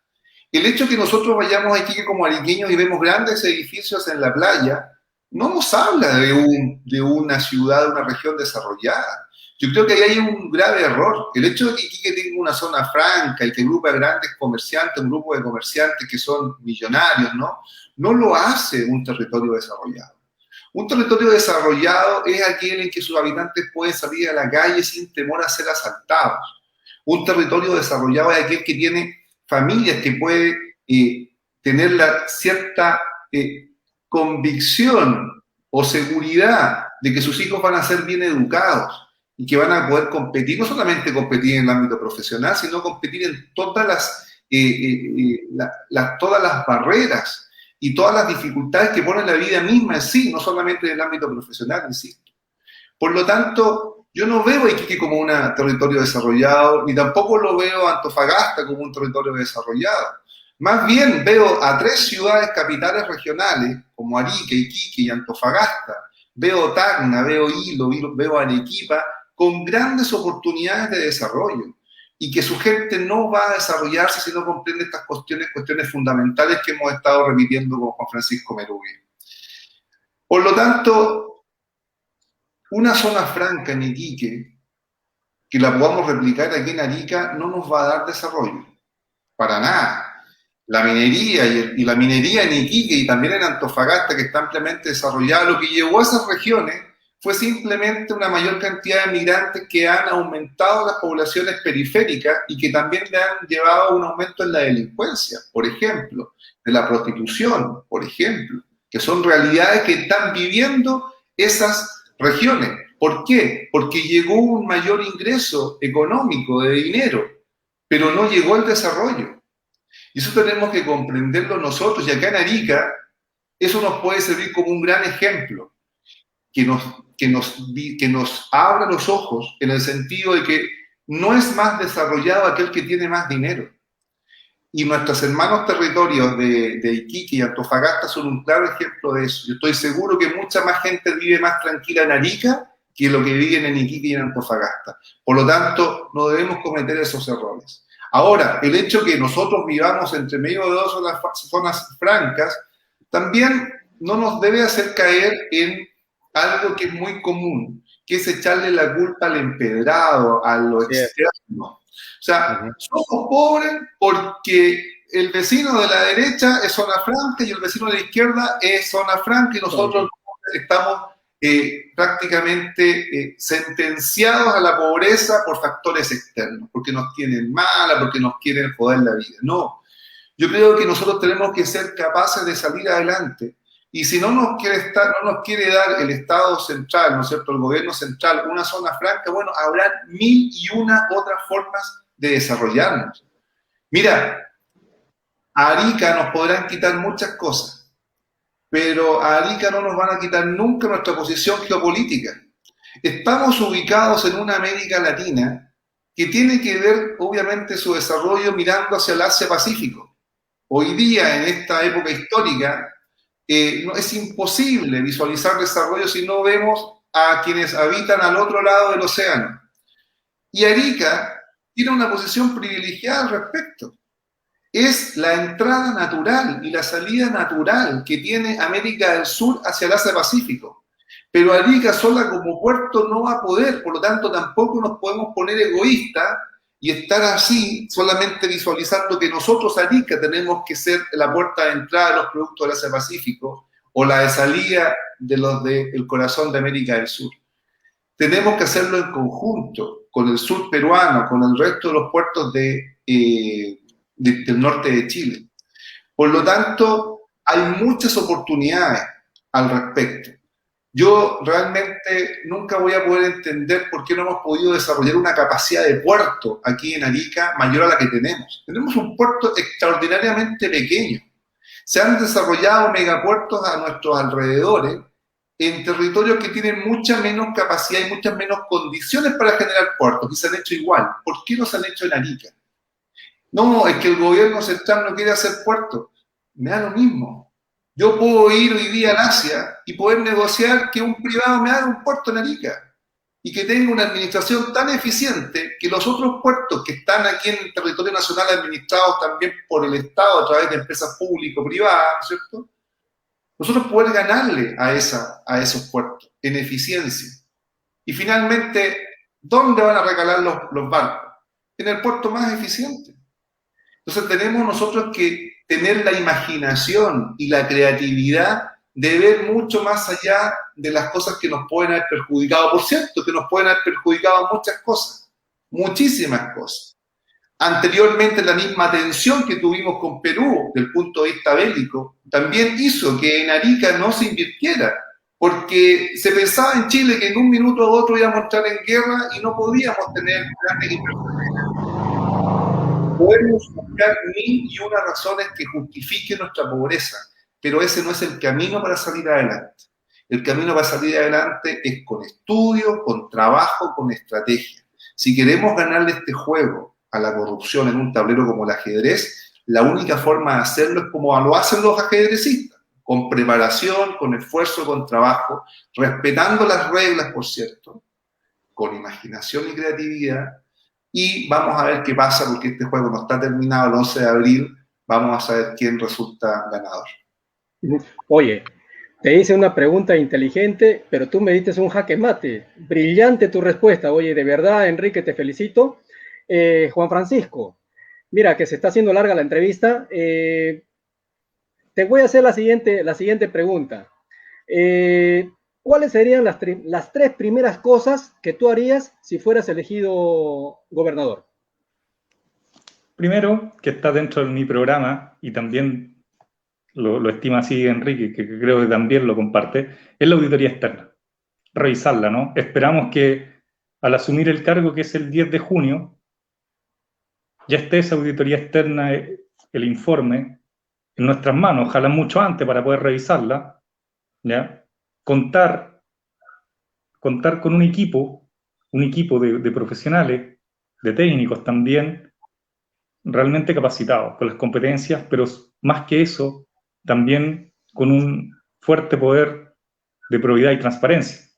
El hecho de que nosotros vayamos a Iquique como ariqueños y vemos grandes edificios en la playa, no nos habla de una ciudad, de una región desarrollada. Yo creo que ahí hay un grave error. El hecho de que Iquique tenga una zona franca y que agrupe a grandes comerciantes, un grupo de comerciantes que son millonarios, no lo hace un territorio desarrollado. Un territorio desarrollado es aquel en que sus habitantes pueden salir a la calle sin temor a ser asaltados. Un territorio desarrollado es aquel que tiene familias que puede tener cierta convicción o seguridad de que sus hijos van a ser bien educados y que van a poder competir, no solamente competir en el ámbito profesional, sino competir en todas las barreras y todas las dificultades que pone la vida misma en sí, no solamente en el ámbito profesional, insisto. Por lo tanto, yo no veo a Iquique como un territorio desarrollado, ni tampoco lo veo a Antofagasta como un territorio desarrollado. Más bien veo a 3 ciudades capitales regionales, como Arica, Iquique y Antofagasta. Veo Tacna, veo Hilo, veo Arequipa, con grandes oportunidades de desarrollo. Y que su gente no va a desarrollarse si no comprende estas cuestiones fundamentales que hemos estado repitiendo con Juan Francisco Merubí. Por lo tanto, una zona franca en Iquique, que la podamos replicar aquí en Arica, no nos va a dar desarrollo, para nada. La minería y la minería en Iquique y también en Antofagasta, que está ampliamente desarrollada, lo que llevó a esas regiones fue simplemente una mayor cantidad de migrantes que han aumentado las poblaciones periféricas y que también le han llevado a un aumento en la delincuencia, por ejemplo, de la prostitución, por ejemplo, que son realidades que están viviendo esas regiones. ¿Por qué? Porque llegó un mayor ingreso económico de dinero, pero no llegó el desarrollo. Y eso tenemos que comprenderlo nosotros, y acá en Arica eso nos puede servir como un gran ejemplo. que nos abra los ojos en el sentido de que no es más desarrollado aquel que tiene más dinero. Y nuestros hermanos territorios de Iquique y Antofagasta son un claro ejemplo de eso. Yo estoy seguro que mucha más gente vive más tranquila en Arica que lo que viven en Iquique y en Antofagasta. Por lo tanto, no debemos cometer esos errores. Ahora, el hecho que nosotros vivamos entre medio de dos zonas francas también no nos debe hacer caer en algo que es muy común, que es echarle la culpa al empedrado, a lo externo. O sea, somos pobres porque el vecino de la derecha es zona franca y el vecino de la izquierda es zona franca y nosotros estamos prácticamente sentenciados a la pobreza por factores externos, porque nos tienen mala, porque nos quieren joder la vida. No, yo creo que nosotros tenemos que ser capaces de salir adelante. Y si no nos quiere dar el Estado central, ¿no es cierto?, el gobierno central, una zona franca, bueno, habrá 1001 otras formas de desarrollarnos. Mira, a Arica nos podrán quitar muchas cosas, pero a Arica no nos van a quitar nunca nuestra posición geopolítica. Estamos ubicados en una América Latina que tiene que ver, obviamente, su desarrollo mirando hacia el Asia-Pacífico. Hoy día, en esta época histórica, es imposible visualizar desarrollo si no vemos a quienes habitan al otro lado del océano. Y Arica tiene una posición privilegiada al respecto. Es la entrada natural y la salida natural que tiene América del Sur hacia el Asia-Pacífico. Pero Arica sola como puerto no va a poder, por lo tanto tampoco nos podemos poner egoístas y estar así, solamente visualizando que nosotros, Arica, tenemos que ser la puerta de entrada de los productos del Asia-Pacífico o la de salida de los del corazón de América del Sur. Tenemos que hacerlo en conjunto con el sur peruano, con el resto de los puertos del norte de Chile. Por lo tanto, hay muchas oportunidades al respecto. Yo realmente nunca voy a poder entender por qué no hemos podido desarrollar una capacidad de puerto aquí en Arica mayor a la que tenemos. Tenemos un puerto extraordinariamente pequeño. Se han desarrollado megapuertos a nuestros alrededores en territorios que tienen mucha menos capacidad y muchas menos condiciones para generar puertos y se han hecho igual. ¿Por qué no se han hecho en Arica? No, es que el gobierno central no quiere hacer puertos. Me da lo mismo. Yo puedo ir hoy día al Asia y poder negociar que un privado me haga un puerto en Arica y que tenga una administración tan eficiente que los otros puertos que están aquí en el territorio nacional administrados también por el Estado a través de empresas público-privadas, ¿no es cierto?, nosotros poder ganarle a esos puertos en eficiencia. Y finalmente, ¿dónde van a recalar los barcos? En el puerto más eficiente. Entonces tenemos nosotros que tener la imaginación y la creatividad de ver mucho más allá de las cosas que nos pueden haber perjudicado. Por cierto, que nos pueden haber perjudicado muchas cosas, muchísimas cosas. Anteriormente, la misma tensión que tuvimos con Perú, desde el punto de vista bélico, también hizo que en Arica no se invirtiera, porque se pensaba en Chile que en un minuto u otro íbamos a entrar en guerra y no podíamos tener grandes inversiones. Podemos buscar 1001 razones que justifiquen nuestra pobreza, pero ese no es el camino para salir adelante. El camino para salir adelante es con estudio, con trabajo, con estrategia. Si queremos ganarle este juego a la corrupción en un tablero como el ajedrez, la única forma de hacerlo es como lo hacen los ajedrecistas, con preparación, con esfuerzo, con trabajo, respetando las reglas, por cierto, con imaginación y creatividad, y vamos a ver qué pasa, porque este juego no está terminado el 11 de abril, vamos a saber quién resulta ganador. Oye, te hice una pregunta inteligente, pero tú me diste un jaque mate. Brillante tu respuesta. Oye, de verdad, Enrique, te felicito. Juan Francisco, mira que se está haciendo larga la entrevista. Te voy a hacer la siguiente pregunta. ¿Cuáles serían las 3 primeras cosas que tú harías si fueras elegido gobernador? Primero, que está dentro de mi programa, y también lo estima así Enrique, que creo que también lo comparte, es la auditoría externa. Revisarla, ¿no? Esperamos que al asumir el cargo, que es el 10 de junio, ya esté esa auditoría externa, el informe, en nuestras manos, ojalá mucho antes para poder revisarla, ¿ya? Contar contar con un equipo de profesionales, de técnicos también, realmente capacitados, con las competencias, pero más que eso, también con un fuerte poder de probidad y transparencia,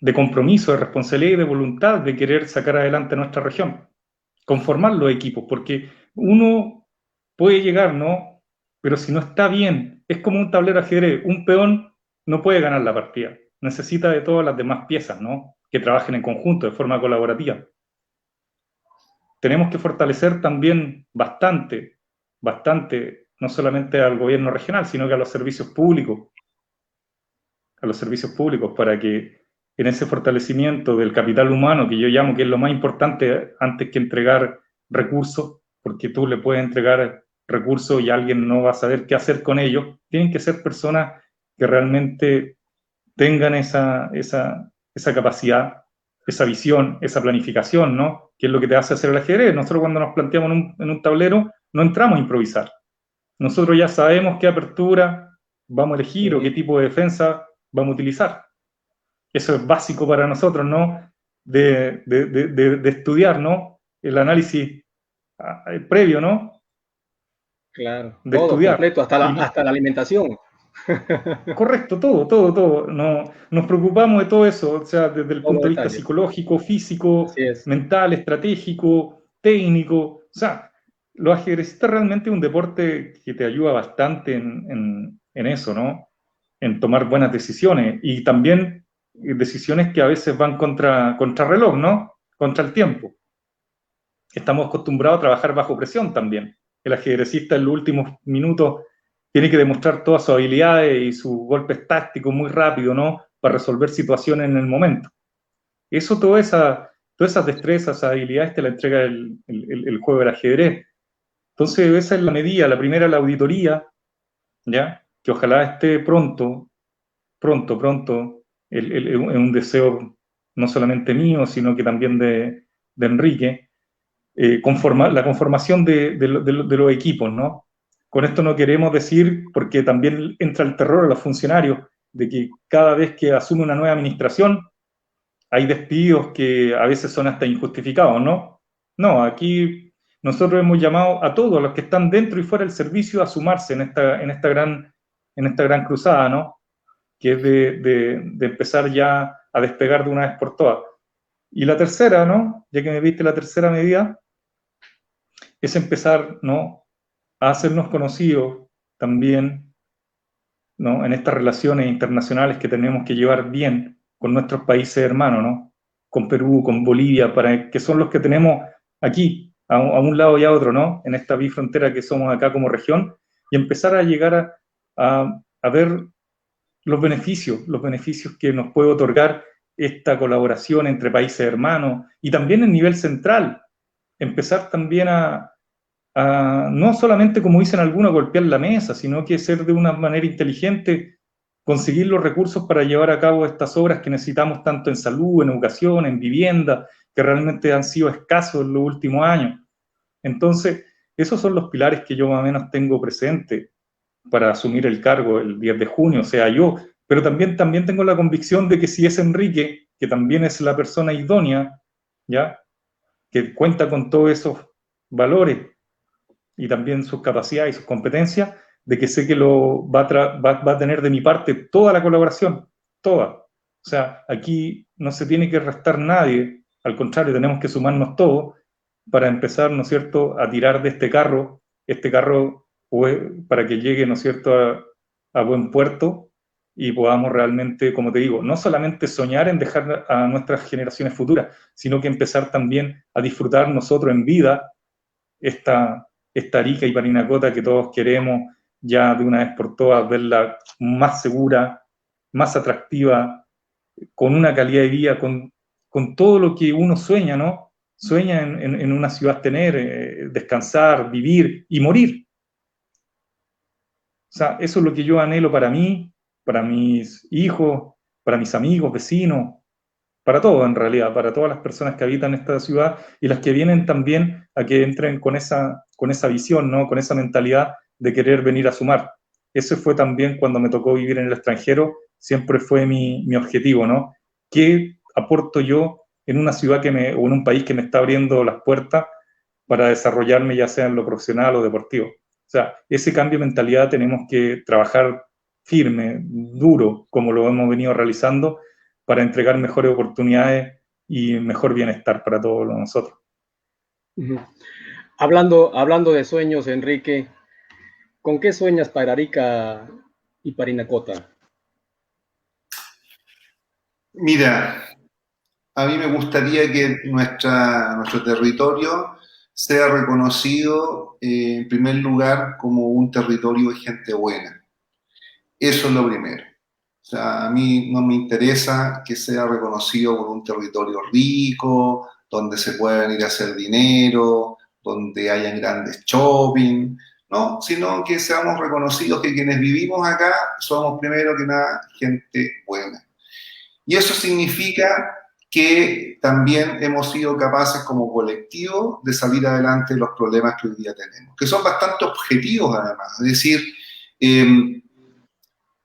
de compromiso, de responsabilidad y de voluntad de querer sacar adelante nuestra región, conformar los equipos, porque uno puede llegar, ¿no? Pero si no está bien, es como un tablero de ajedrez, un peón no puede ganar la partida, necesita de todas las demás piezas, ¿no? Que trabajen en conjunto, de forma colaborativa. Tenemos que fortalecer también bastante, no solamente al gobierno regional, sino que a los servicios públicos, para que en ese fortalecimiento del capital humano, que yo llamo que es lo más importante antes que entregar recursos, porque tú le puedes entregar recursos y alguien no va a saber qué hacer con ellos, tienen que ser personas que realmente tengan esa capacidad, esa visión, esa planificación, ¿no? Que es lo que te hace hacer el ajedrez. Nosotros cuando nos planteamos en un tablero, no entramos a improvisar. Nosotros ya sabemos qué apertura vamos a elegir o qué tipo de defensa vamos a utilizar. Eso es básico para nosotros, ¿no? De estudiar, ¿no? El análisis previo, ¿no? Claro, De todo estudiar. completo, hasta la alimentación. Correcto, todo. No, nos preocupamos de todo eso, o sea, desde el punto de vista psicológico, físico, mental, estratégico, técnico. O sea, los ajedrecistas realmente es un deporte que te ayuda bastante en eso, ¿no? En tomar buenas decisiones y también decisiones que a veces van contra reloj, ¿no? Contra el tiempo. Estamos acostumbrados a trabajar bajo presión también. El ajedrecista en los últimos minutos tiene que demostrar todas sus habilidades y sus golpes tácticos muy rápido, ¿no? Para resolver situaciones en el momento. Eso, todas esas destrezas, esas habilidades te la entrega el juego del ajedrez. Entonces, esa es la medida. La primera, la auditoría, ¿ya? Que ojalá esté pronto, es un deseo no solamente mío, sino que también de Enrique, la conformación de los equipos, ¿no? Con esto no queremos decir, porque también entra el terror a los funcionarios, de que cada vez que asume una nueva administración, hay despidos que a veces son hasta injustificados, ¿no? No, aquí nosotros hemos llamado a todos los que están dentro y fuera del servicio a sumarse en esta gran cruzada, ¿no? Que es de empezar ya a despegar de una vez por todas. Y la tercera, ¿no? Ya que me viste la tercera medida, es empezar, ¿no? A hacernos conocidos también, ¿no? En estas relaciones internacionales que tenemos que llevar bien con nuestros países hermanos, ¿no? Con Perú, con Bolivia, que son los que tenemos aquí, a un lado y a otro, ¿no? En esta bifrontera que somos acá como región, y empezar a llegar a ver los beneficios que nos puede otorgar esta colaboración entre países hermanos, y también en nivel central, empezar también no solamente, como dicen algunos, golpear la mesa, sino que ser de una manera inteligente, conseguir los recursos para llevar a cabo estas obras que necesitamos tanto en salud, en educación, en vivienda, que realmente han sido escasos en los últimos años. Entonces, esos son los pilares que yo más o menos tengo presente para asumir el cargo el 10 de junio, o sea, yo, pero también tengo la convicción de que si es Enrique, que también es la persona idónea, ¿ya? Que cuenta con todos esos valores y también sus capacidades y sus competencias, de que sé que va a tener de mi parte toda la colaboración, toda. O sea, aquí no se tiene que restar nadie, al contrario, tenemos que sumarnos todos para empezar, ¿no es cierto?, a tirar de este carro para que llegue, ¿no es cierto?, a buen puerto y podamos realmente, como te digo, no solamente soñar en dejar a nuestras generaciones futuras, sino que empezar también a disfrutar nosotros en vida esta Arica y Parinacota que todos queremos ya de una vez por todas verla más segura, más atractiva, con una calidad de vida, con todo lo que uno sueña, ¿no? Sueña en una ciudad tener, descansar, vivir y morir. O sea, eso es lo que yo anhelo para mí, para mis hijos, para mis amigos, vecinos, para todos en realidad, para todas las personas que habitan esta ciudad y las que vienen también a que entren con esa visión, ¿no? Con esa mentalidad de querer venir a sumar. Eso fue también cuando me tocó vivir en el extranjero, siempre fue mi objetivo, ¿no? ¿qué aporto yo en una ciudad o en un país que me está abriendo las puertas para desarrollarme, ya sea en lo profesional o deportivo? O sea, ese cambio de mentalidad tenemos que trabajar firme, duro, como lo hemos venido realizando, para entregar mejores oportunidades y mejor bienestar para todos nosotros. Hablando de sueños, Enrique, ¿con qué sueñas para Arica y Parinacota? Mira, a mí me gustaría que nuestro territorio sea reconocido en primer lugar como un territorio de gente buena. Eso es lo primero. O sea, a mí no me interesa que sea reconocido como un territorio rico, donde se pueda venir a hacer dinero, donde hayan grandes shopping, no, sino que seamos reconocidos que quienes vivimos acá somos primero que nada gente buena. Y eso significa que también hemos sido capaces como colectivo de salir adelante de los problemas que hoy día tenemos, que son bastante objetivos además. Es decir,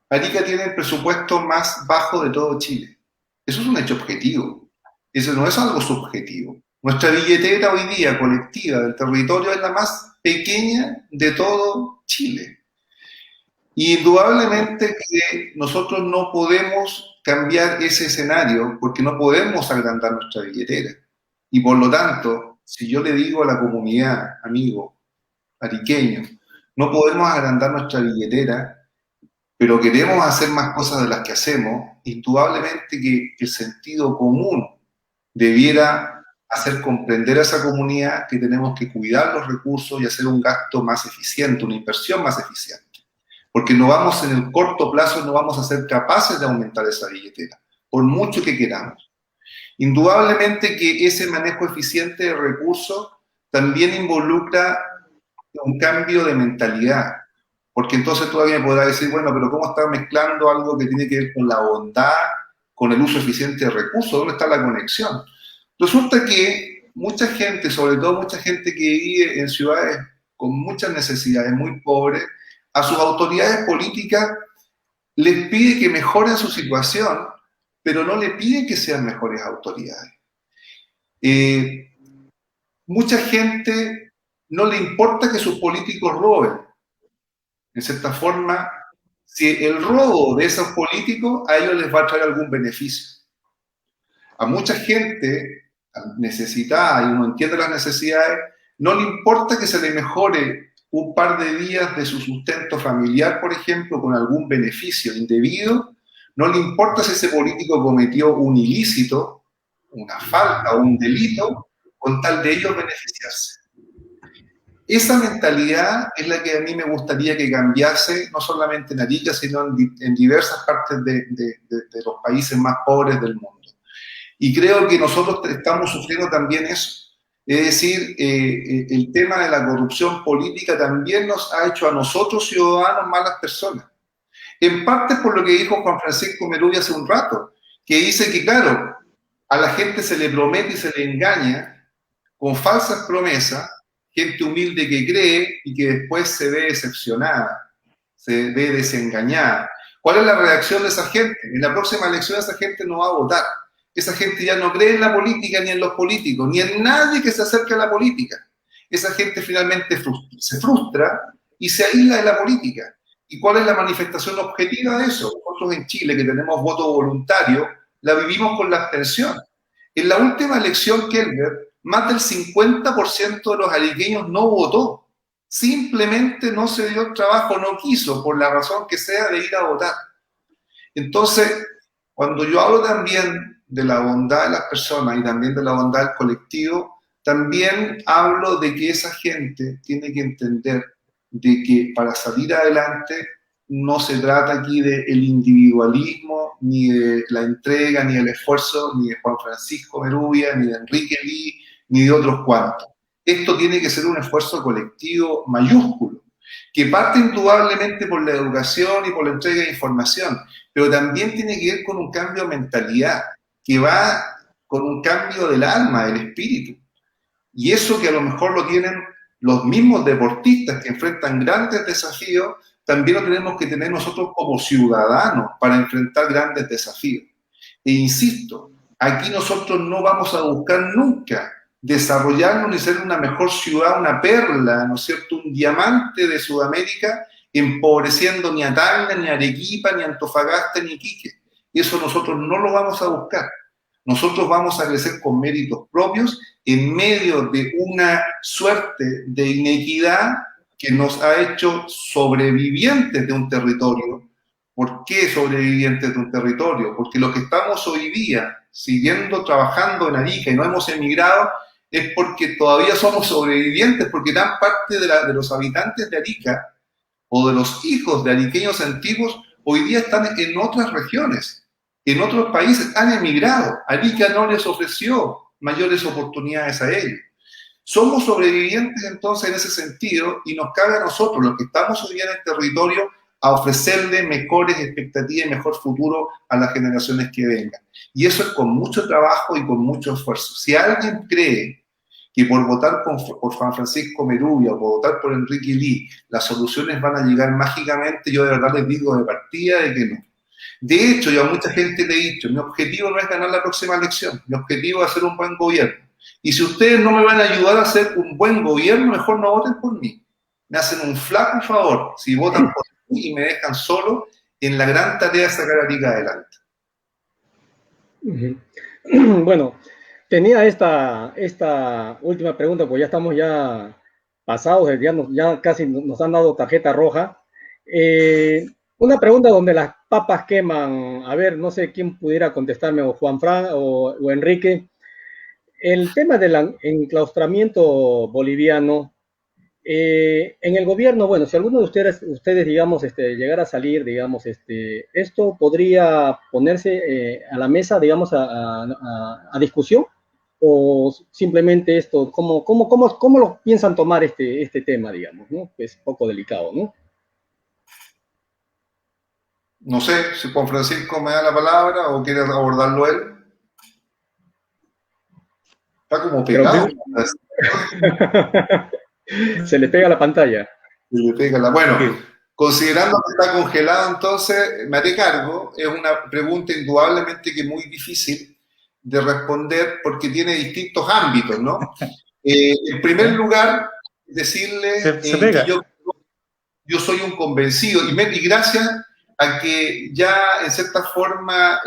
Arica tiene el presupuesto más bajo de todo Chile. Eso es un hecho objetivo. Eso no es algo subjetivo. Nuestra billetera hoy día colectiva del territorio es la más pequeña de todo Chile. Y indudablemente que nosotros no podemos cambiar ese escenario porque no podemos agrandar nuestra billetera. Y por lo tanto, si yo le digo a la comunidad, amigo, ariqueño, no podemos agrandar nuestra billetera, pero queremos hacer más cosas de las que hacemos, indudablemente que el sentido común debiera hacer comprender a esa comunidad que tenemos que cuidar los recursos y hacer un gasto más eficiente, una inversión más eficiente. Porque no vamos en el corto plazo, no vamos a ser capaces de aumentar esa billetera, por mucho que queramos. Indudablemente que ese manejo eficiente de recursos también involucra un cambio de mentalidad. Porque entonces todavía me podrá decir, bueno, pero ¿cómo está mezclando algo que tiene que ver con la bondad, con el uso eficiente de recursos? ¿Dónde está la conexión? Resulta que mucha gente, sobre todo mucha gente que vive en ciudades con muchas necesidades, muy pobres, a sus autoridades políticas les pide que mejoren su situación, pero no le pide que sean mejores autoridades. Mucha gente no le importa que sus políticos roben. En cierta forma, si el robo de esos políticos a ellos les va a traer algún beneficio. A mucha gente necesitada, y uno entiende las necesidades, no le importa que se le mejore un par de días de su sustento familiar, por ejemplo, con algún beneficio indebido, no le importa si ese político cometió un ilícito, una falta o un delito, con tal de ellos beneficiarse. Esa mentalidad es la que a mí me gustaría que cambiase, no solamente en Arica, sino en diversas partes de los países más pobres del mundo. Y creo que nosotros estamos sufriendo también eso. Es decir, el tema de la corrupción política también nos ha hecho a nosotros, ciudadanos, malas personas. En parte por lo que dijo Juan Francisco Merubia hace un rato, que dice que, claro, a la gente se le promete y se le engaña con falsas promesas, gente humilde que cree y que después se ve decepcionada, se ve desengañada. ¿Cuál es la reacción de esa gente? En la próxima elección esa gente no va a votar. Esa gente ya no cree en la política, ni en los políticos, ni en nadie que se acerque a la política. Esa gente finalmente se frustra y se aísla de la política. ¿Y cuál es la manifestación objetiva de eso? Nosotros en Chile, que tenemos voto voluntario, la vivimos con la abstención. En la última elección, Kelber, más del 50% de los ariqueños no votó. Simplemente no se dio el trabajo, no quiso, por la razón que sea, de ir a votar. Entonces, cuando yo hablo también de la bondad de las personas y también de la bondad del colectivo, también hablo de que esa gente tiene que entender de que para salir adelante no se trata aquí del individualismo, ni de la entrega, ni del esfuerzo, ni de Juan Francisco Merubia, ni de Enrique Lee, ni de otros cuantos. Esto tiene que ser un esfuerzo colectivo mayúsculo, que parte indudablemente por la educación y por la entrega de información, pero también tiene que ver con un cambio de mentalidad, que va con un cambio del alma, del espíritu. Y eso que a lo mejor lo tienen los mismos deportistas que enfrentan grandes desafíos, también lo tenemos que tener nosotros como ciudadanos para enfrentar grandes desafíos. E insisto, aquí nosotros no vamos a buscar nunca desarrollarnos ni ser una mejor ciudad, una perla, ¿no es cierto?, un diamante de Sudamérica, empobreciendo ni a Tacna, ni a Arequipa, ni a Antofagasta, ni a Iquique. Eso nosotros no lo vamos a buscar. Nosotros vamos a crecer con méritos propios en medio de una suerte de inequidad que nos ha hecho sobrevivientes de un territorio. ¿Por qué sobrevivientes de un territorio? Porque lo que estamos hoy día siguiendo trabajando en Arica y no hemos emigrado es porque todavía somos sobrevivientes, porque gran parte de los habitantes de Arica o de los hijos de ariqueños antiguos hoy día están en otras regiones, en otros países, han emigrado. Arica no les ofreció mayores oportunidades a ellos. Somos sobrevivientes entonces en ese sentido y nos cabe a nosotros, los que estamos hoy día en el territorio, a ofrecerle mejores expectativas y mejor futuro a las generaciones que vengan. Y eso es con mucho trabajo y con mucho esfuerzo. Si alguien cree que por votar por Juan Francisco Merubia o por votar por Enrique Lee las soluciones van a llegar mágicamente, yo de verdad les digo de partida de que no. De hecho, yo a mucha gente le he dicho, mi objetivo no es ganar la próxima elección, mi objetivo es hacer un buen gobierno. Y si ustedes no me van a ayudar a hacer un buen gobierno, mejor no voten por mí. Me hacen un flaco favor si votan por mí y me dejan solo en la gran tarea de sacar a Arica adelante. Bueno, tenía esta última pregunta, pues ya estamos pasados, ya casi nos han dado tarjeta roja. Una pregunta donde las papas queman, a ver, no sé quién pudiera contestarme, o Juan Fran o Enrique. El tema del enclaustramiento boliviano, en el gobierno, bueno, si alguno de ustedes digamos, llegara a salir, digamos, esto podría ponerse a la mesa, digamos, a discusión, o simplemente esto, ¿cómo lo piensan tomar este tema, digamos, ¿no? Es poco delicado, ¿no? No sé si Juan Francisco me da la palabra o quiere abordarlo él. Está como pegado. Se le pega la pantalla. Se le pega la... Bueno, considerando que está congelado, entonces me haré cargo. Es una pregunta indudablemente que muy difícil de responder porque tiene distintos ámbitos, ¿no? En primer lugar, decirle que yo soy un convencido y gracias a que ya en cierta forma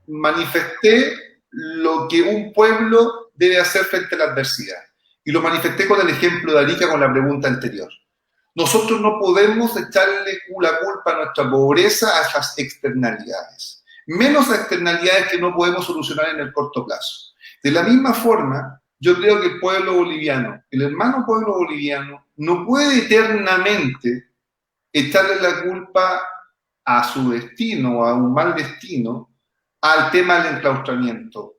manifesté lo que un pueblo debe hacer frente a la adversidad. Y lo manifesté con el ejemplo de Arica con la pregunta anterior. Nosotros no podemos echarle la culpa a nuestra pobreza a las externalidades, menos a externalidades que no podemos solucionar en el corto plazo. De la misma forma, yo creo que el pueblo boliviano, el hermano pueblo boliviano, no puede eternamente echarle la culpa a su destino o a un mal destino al tema del enclaustramiento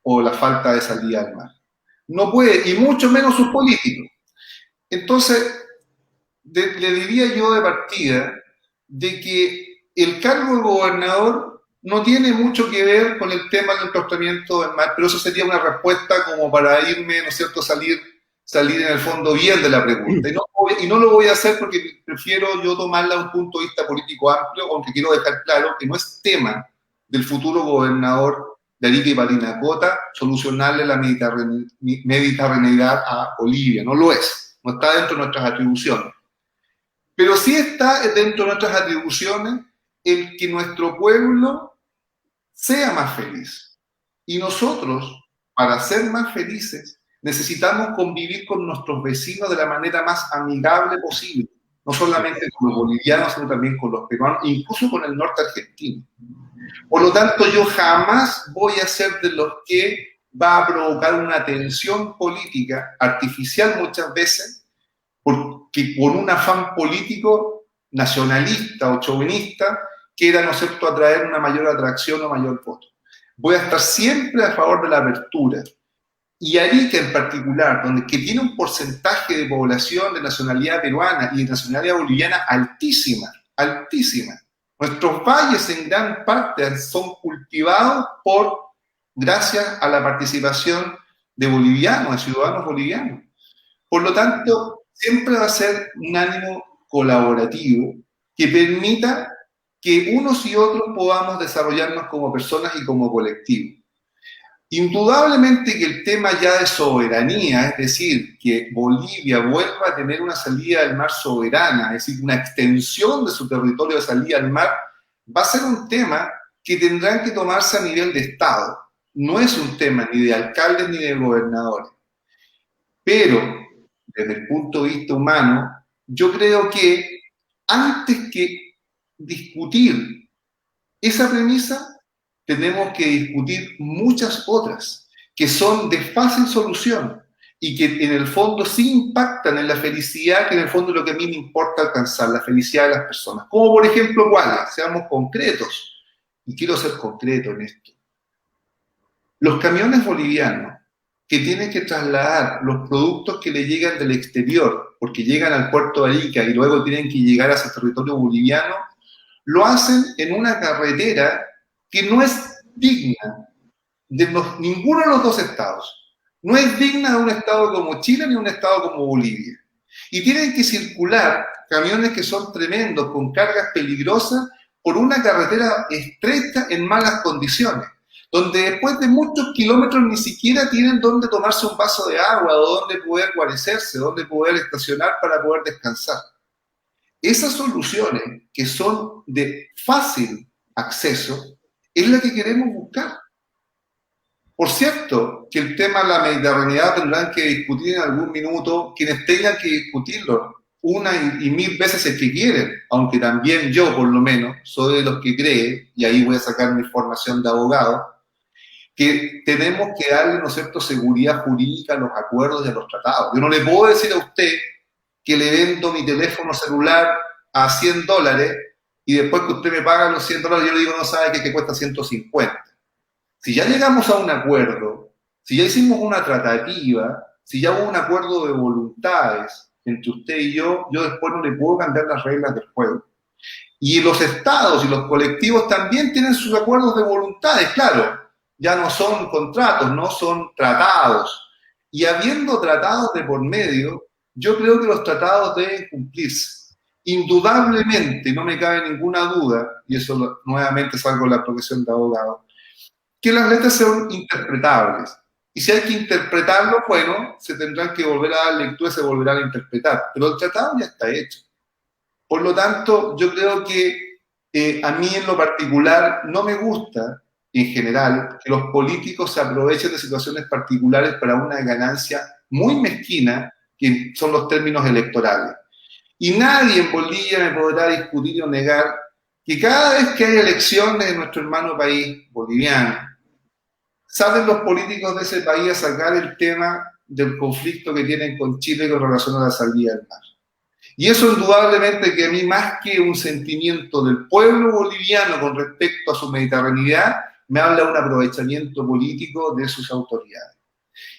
o la falta de salida al mar. No puede, y mucho menos sus políticos. Entonces, le diría yo de partida de que el cargo de gobernador no tiene mucho que ver con el tema del enclaustramiento del mar, pero eso sería una respuesta como para irme, ¿no es cierto?, salir en el fondo bien de la pregunta. Y no lo voy a hacer porque prefiero yo tomarla a un punto de vista político amplio, aunque quiero dejar claro que no es tema del futuro gobernador de Arica y Parinacota solucionarle la mediterraneidad a Bolivia. No lo es. No está dentro de nuestras atribuciones. Pero sí está dentro de nuestras atribuciones el que nuestro pueblo sea más feliz. Y nosotros, para ser más felices, necesitamos convivir con nuestros vecinos de la manera más amigable posible. No solamente con los bolivianos, sino también con los peruanos, incluso con el norte argentino. Por lo tanto, yo jamás voy a ser de los que va a provocar una tensión política artificial muchas veces, porque por un afán político nacionalista o chauvinista quiera, ¿no es cierto?, atraer una mayor atracción o mayor voto. Voy a estar siempre a favor de la apertura. Y Arica en particular, que tiene un porcentaje de población de nacionalidad peruana y de nacionalidad boliviana altísima, altísima. Nuestros valles en gran parte son cultivados gracias a la participación de bolivianos, de ciudadanos bolivianos. Por lo tanto, siempre va a ser un ánimo colaborativo que permita que unos y otros podamos desarrollarnos como personas y como colectivo. Indudablemente que el tema ya de soberanía, es decir, que Bolivia vuelva a tener una salida al mar soberana, es decir, una extensión de su territorio de salida al mar, va a ser un tema que tendrán que tomarse a nivel de Estado. No es un tema ni de alcaldes ni de gobernadores. Pero, desde el punto de vista humano, yo creo que antes que discutir esa premisa, tenemos que discutir muchas otras que son de fácil solución y que en el fondo sí impactan en la felicidad, que en el fondo es lo que a mí me importa alcanzar, la felicidad de las personas. Como por ejemplo, ¿cuáles? Seamos concretos. Y quiero ser concreto en esto. Los camiones bolivianos que tienen que trasladar los productos que le llegan del exterior, porque llegan al puerto de Arica y luego tienen que llegar a ese territorio boliviano, lo hacen en una carretera que no es digna de ninguno de los dos estados. No es digna de un estado como Chile ni de un estado como Bolivia. Y tienen que circular camiones que son tremendos, con cargas peligrosas, por una carretera estrecha en malas condiciones, donde después de muchos kilómetros ni siquiera tienen dónde tomarse un vaso de agua, o dónde poder guarecerse, dónde poder estacionar para poder descansar. Esas soluciones que son de fácil acceso es la que queremos buscar. Por cierto, que el tema de la mediterraneidad tendrán que discutir en algún minuto quienes tengan que discutirlo una y mil veces el que quieren, aunque también yo, por lo menos, soy de los que cree, y ahí voy a sacar mi formación de abogado, que tenemos que darle, ¿no es cierto?, seguridad jurídica a los acuerdos y a los tratados. Yo no le puedo decir a usted que le vendo mi teléfono celular a $100 y después que usted me paga los $100, yo le digo, no sabe que cuesta 150. Si ya llegamos a un acuerdo, si ya hicimos una tratativa, si ya hubo un acuerdo de voluntades entre usted y yo después no le puedo cambiar las reglas del juego. Y los estados y los colectivos también tienen sus acuerdos de voluntades, claro, ya no son contratos, no son tratados. Y habiendo tratados de por medio, yo creo que los tratados deben cumplirse. Indudablemente, no me cabe ninguna duda, y eso nuevamente salgo de la profesión de abogado, que las letras son interpretables. Y si hay que interpretarlo, bueno, se tendrán que volver a dar lectura y se volverán a interpretar. Pero el tratado ya está hecho. Por lo tanto, yo creo que a mí en lo particular no me gusta, en general, que los políticos se aprovechen de situaciones particulares para una ganancia muy mezquina, que son los términos electorales. Y nadie en Bolivia me podrá discutir o negar que cada vez que hay elecciones en nuestro hermano país boliviano, salen los políticos de ese país a sacar el tema del conflicto que tienen con Chile con relación a la salida del mar. Y eso indudablemente que a mí, más que un sentimiento del pueblo boliviano con respecto a su mediterraneidad, me habla de un aprovechamiento político de sus autoridades.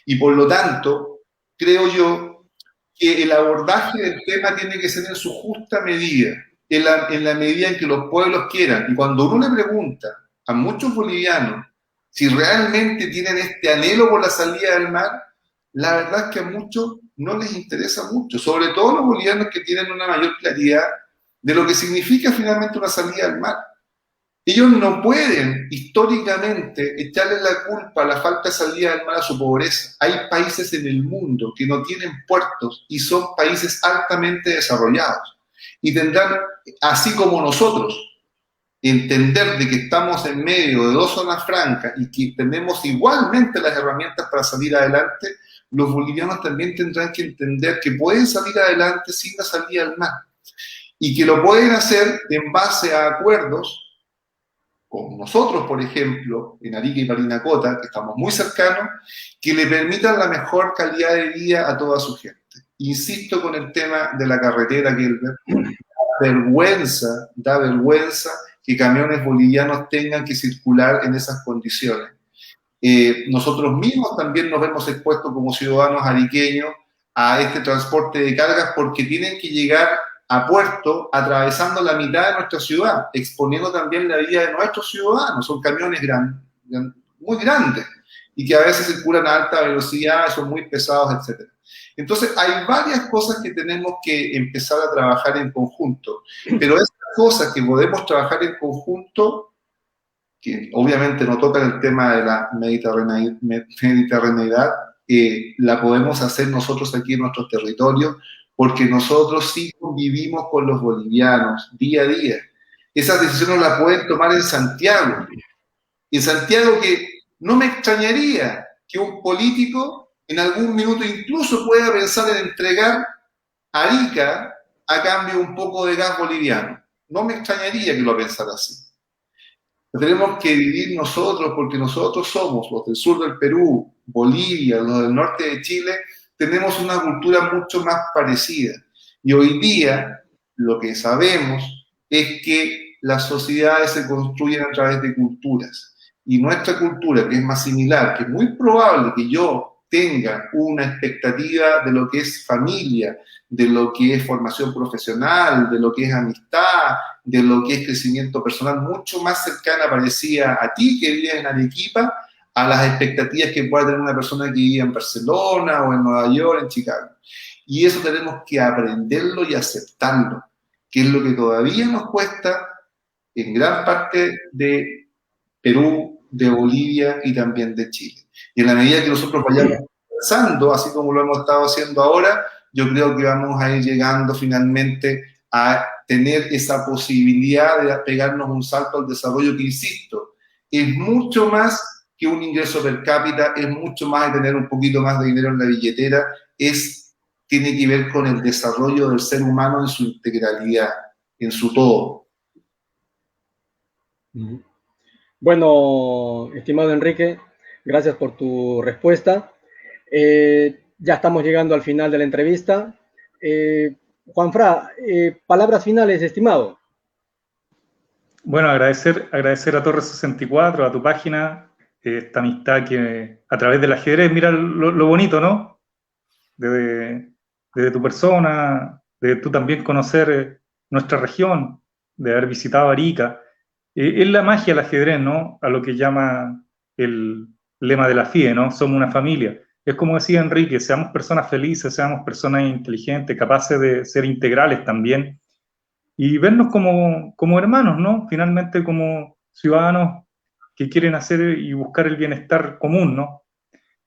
Y por lo tanto, creo yo que el abordaje del tema tiene que ser en su justa medida, en la medida en que los pueblos quieran. Y cuando uno le pregunta a muchos bolivianos si realmente tienen este anhelo por la salida del mar, la verdad es que a muchos no les interesa mucho, sobre todo los bolivianos que tienen una mayor claridad de lo que significa finalmente una salida del mar. Ellos no pueden históricamente echarle la culpa a la falta de salida del mar a su pobreza. Hay países en el mundo que no tienen puertos y son países altamente desarrollados. Y tendrán, así como nosotros, entender de que estamos en medio de dos zonas francas y que tenemos igualmente las herramientas para salir adelante, los bolivianos también tendrán que entender que pueden salir adelante sin la salida del mar y que lo pueden hacer en base a acuerdos con nosotros, por ejemplo, en Arica y Parinacota, que estamos muy cercanos, que le permitan la mejor calidad de vida a toda su gente. Insisto con el tema de la carretera, que da vergüenza que camiones bolivianos tengan que circular en esas condiciones. Nosotros mismos también nos vemos expuestos como ciudadanos ariqueños a este transporte de cargas porque tienen que llegar a puerto atravesando la mitad de nuestra ciudad, exponiendo también la vida de nuestros ciudadanos. Son camiones muy grandes y que a veces circulan a alta velocidad, son muy pesados, etc. Entonces hay varias cosas que tenemos que empezar a trabajar en conjunto, pero esa cosas que podemos trabajar en conjunto, que obviamente no tocan el tema de la mediterraneidad, la podemos hacer nosotros aquí en nuestros territorios, porque nosotros sí convivimos con los bolivianos día a día. Esas decisiones las pueden tomar en Santiago. En Santiago, que no me extrañaría que un político en algún minuto incluso pueda pensar en entregar Arica a cambio de un poco de gas boliviano. No me extrañaría que lo pensara así. Tenemos que vivir nosotros, porque nosotros somos los del sur del Perú, Bolivia, los del norte de Chile, tenemos una cultura mucho más parecida. Y hoy día lo que sabemos es que las sociedades se construyen a través de culturas. Y nuestra cultura, que es más similar, que es muy probable que yo tenga una expectativa de lo que es familia, de lo que es formación profesional, de lo que es amistad, de lo que es crecimiento personal, mucho más cercana, parecía a ti que vives en Arequipa, a las expectativas que pueda tener una persona que vive en Barcelona o en Nueva York, en Chicago. Y eso tenemos que aprenderlo y aceptarlo, que es lo que todavía nos cuesta en gran parte de Perú, de Bolivia y también de Chile. Y en la medida que nosotros vayamos avanzando, así como lo hemos estado haciendo ahora, yo creo que vamos a ir llegando finalmente a tener esa posibilidad de pegarnos un salto al desarrollo que, insisto, es mucho más que un ingreso per cápita, es mucho más de tener un poquito más de dinero en la billetera, tiene que ver con el desarrollo del ser humano en su integralidad, en su todo. Bueno, estimado Enrique, gracias por tu respuesta. Ya estamos llegando al final de la entrevista. Juanfra, palabras finales, estimado. Bueno, agradecer a Torre 64, a tu página, esta amistad que a través del ajedrez, mira lo bonito, ¿no? De tu persona, de tú también conocer nuestra región, de haber visitado Arica. Es la magia del ajedrez, ¿no? A lo que llama el lema de la FIDE, ¿no? Somos una familia. Es como decía Enrique, seamos personas felices, seamos personas inteligentes, capaces de ser integrales también, y vernos como hermanos, ¿no? Finalmente como ciudadanos que quieren hacer y buscar el bienestar común, ¿no?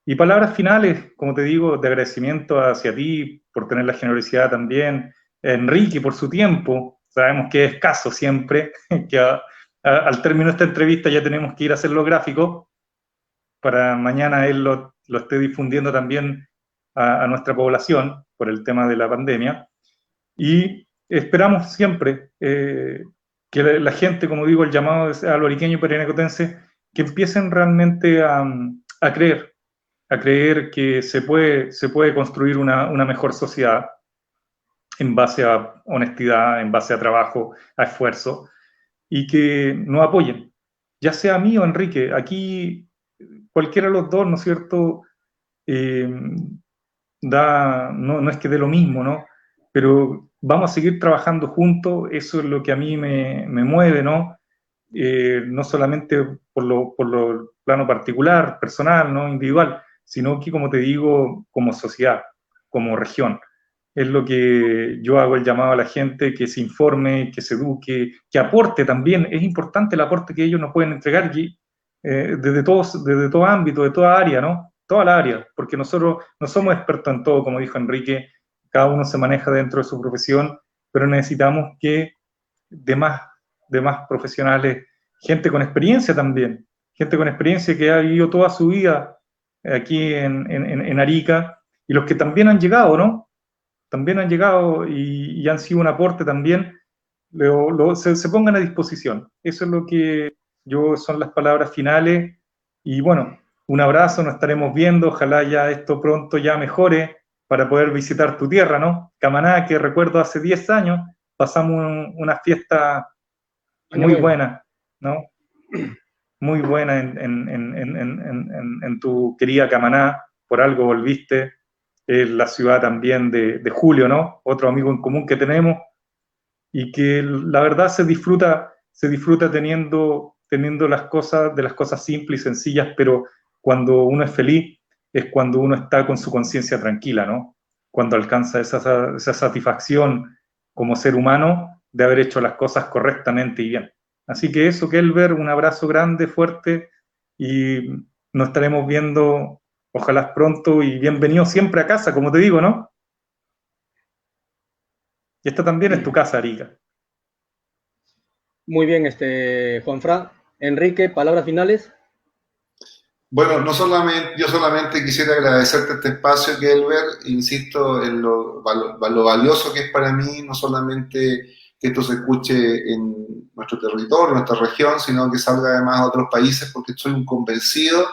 Y palabras finales, como te digo, de agradecimiento hacia ti por tener la generosidad también, Enrique por su tiempo, sabemos que es escaso siempre, que al término de esta entrevista ya tenemos que ir a hacer los gráficos, para mañana él lo esté difundiendo también a nuestra población por el tema de la pandemia. Y esperamos siempre que la gente, como digo, el llamado a los ariqueños y perinecotenses, que empiecen realmente a creer que se puede construir una mejor sociedad en base a honestidad, en base a trabajo, a esfuerzo, y que nos apoyen, ya sea a mí o a Enrique. Aquí cualquiera de los dos, ¿no es cierto?, no es que dé lo mismo, ¿no? Pero vamos a seguir trabajando juntos, eso es lo que a mí me mueve, ¿no? No solamente por lo plano particular, personal, ¿no? Individual, sino que, como te digo, como sociedad, como región. Es lo que yo hago el llamado a la gente, que se informe, que se eduque, que aporte también. Es importante el aporte que ellos nos pueden entregar desde todo ámbito, de toda área, ¿no? Toda la área, porque nosotros no somos expertos en todo, como dijo Enrique, cada uno se maneja dentro de su profesión, pero necesitamos que de más profesionales, gente con experiencia también, gente con experiencia que ha vivido toda su vida aquí en Arica, y los que también han llegado, ¿no? También han llegado y han sido un aporte también, se pongan a disposición. Eso es lo que son las palabras finales, y bueno, un abrazo, nos estaremos viendo, ojalá ya esto pronto ya mejore para poder visitar tu tierra, ¿no? Camaná, que recuerdo hace 10 años, pasamos una fiesta muy buena, ¿no? Muy buena en tu querida Camaná, por algo volviste, la ciudad también de Julio, ¿no? Otro amigo en común que tenemos, y que la verdad se disfruta teniendo las cosas simples y sencillas, pero cuando uno es feliz es cuando uno está con su conciencia tranquila, ¿no? Cuando alcanza esa satisfacción como ser humano, de haber hecho las cosas correctamente y bien. Así que eso, Kelber, un abrazo grande, fuerte, y nos estaremos viendo, ojalá pronto, y bienvenido siempre a casa, como te digo, ¿no? Y esta también es tu casa, Arica. Muy bien, Juanfran. Enrique, palabras finales. Bueno, yo solamente quisiera agradecerte este espacio, Kelber, insisto en lo valioso que es para mí, no solamente que esto se escuche en nuestro territorio, en nuestra región, sino que salga además a otros países, porque estoy un convencido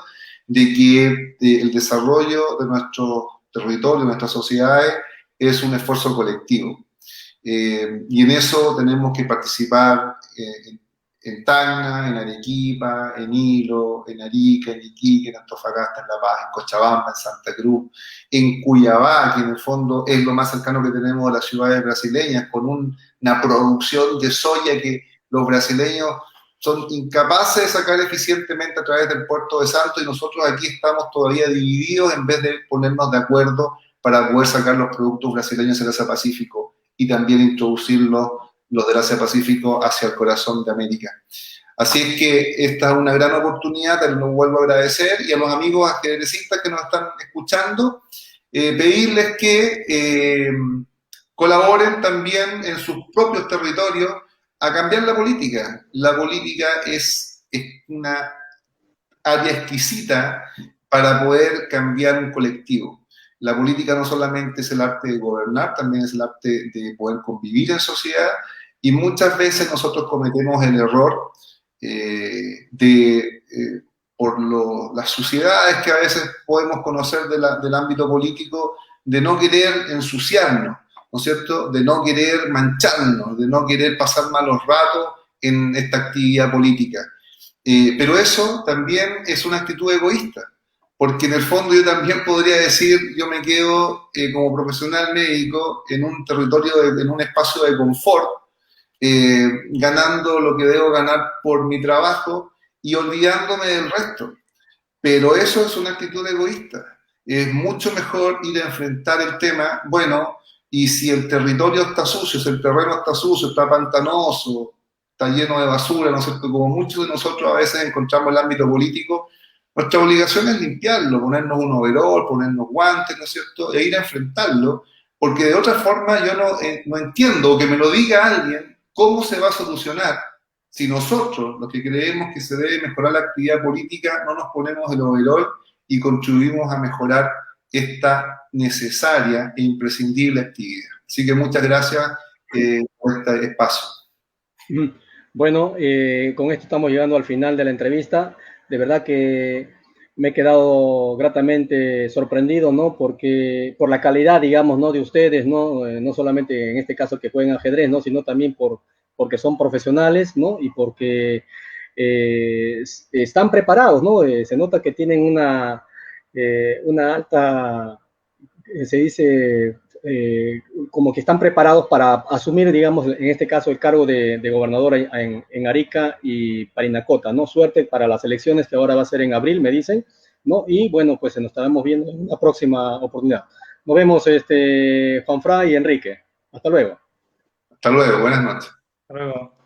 de que el desarrollo de nuestro territorio, de nuestras sociedades, es un esfuerzo colectivo. Y en eso tenemos que participar en Tacna, en Arequipa, en Hilo, en Arica, en Iquique, en Antofagasta, en La Paz, en Cochabamba, en Santa Cruz, en Cuiabá, que en el fondo es lo más cercano que tenemos a las ciudades brasileñas, con una producción de soya que los brasileños son incapaces de sacar eficientemente a través del puerto de Salto, y nosotros aquí estamos todavía divididos en vez de ponernos de acuerdo para poder sacar los productos brasileños del Asia-Pacífico y también introducirlos, los del Asia-Pacífico, hacia el corazón de América. Así es que esta es una gran oportunidad, te lo vuelvo a agradecer, y a los amigos ajedrecistas que nos están escuchando, pedirles que colaboren también en sus propios territorios a cambiar la política. La política es una área exquisita para poder cambiar un colectivo. La política no solamente es el arte de gobernar, también es el arte de poder convivir en sociedad, y muchas veces nosotros cometemos el error por las suciedades que a veces podemos conocer del ámbito político, de no querer ensuciarnos, ¿no es cierto?, de no querer mancharnos, de no querer pasar malos ratos en esta actividad política. Pero eso también es una actitud egoísta, porque en el fondo yo también podría decir, yo me quedo como profesional médico en un territorio, en un espacio de confort, ganando lo que debo ganar por mi trabajo y olvidándome del resto. Pero eso es una actitud egoísta. Es mucho mejor ir a enfrentar el tema, bueno, y si el territorio está sucio, si el terreno está sucio, está pantanoso, está lleno de basura, ¿no es cierto?, como muchos de nosotros a veces encontramos en el ámbito político, nuestra obligación es limpiarlo, ponernos un overol, ponernos guantes, ¿no es cierto?, e ir a enfrentarlo, porque de otra forma yo no entiendo, o que me lo diga alguien, cómo se va a solucionar si nosotros, los que creemos que se debe mejorar la actividad política, no nos ponemos el overol y contribuimos a mejorar esta necesaria e imprescindible actividad. Así que muchas gracias por este espacio. Bueno, con esto estamos llegando al final de la entrevista. De verdad que me he quedado gratamente sorprendido, ¿no? Porque por la calidad, digamos, ¿no?, de ustedes, ¿no? No solamente en este caso que juegan ajedrez, ¿no?, sino también porque son profesionales, ¿no? Y porque están preparados, ¿no? Se nota que tienen una alta, se dice, como que están preparados para asumir, digamos, en este caso, el cargo de gobernador en Arica y Parinacota, ¿no? Suerte para las elecciones que ahora va a ser en abril, me dicen, ¿no? Y bueno, pues nos estaremos viendo en una próxima oportunidad. Nos vemos, Juanfran y Enrique. Hasta luego. Hasta luego, buenas noches. Hasta luego.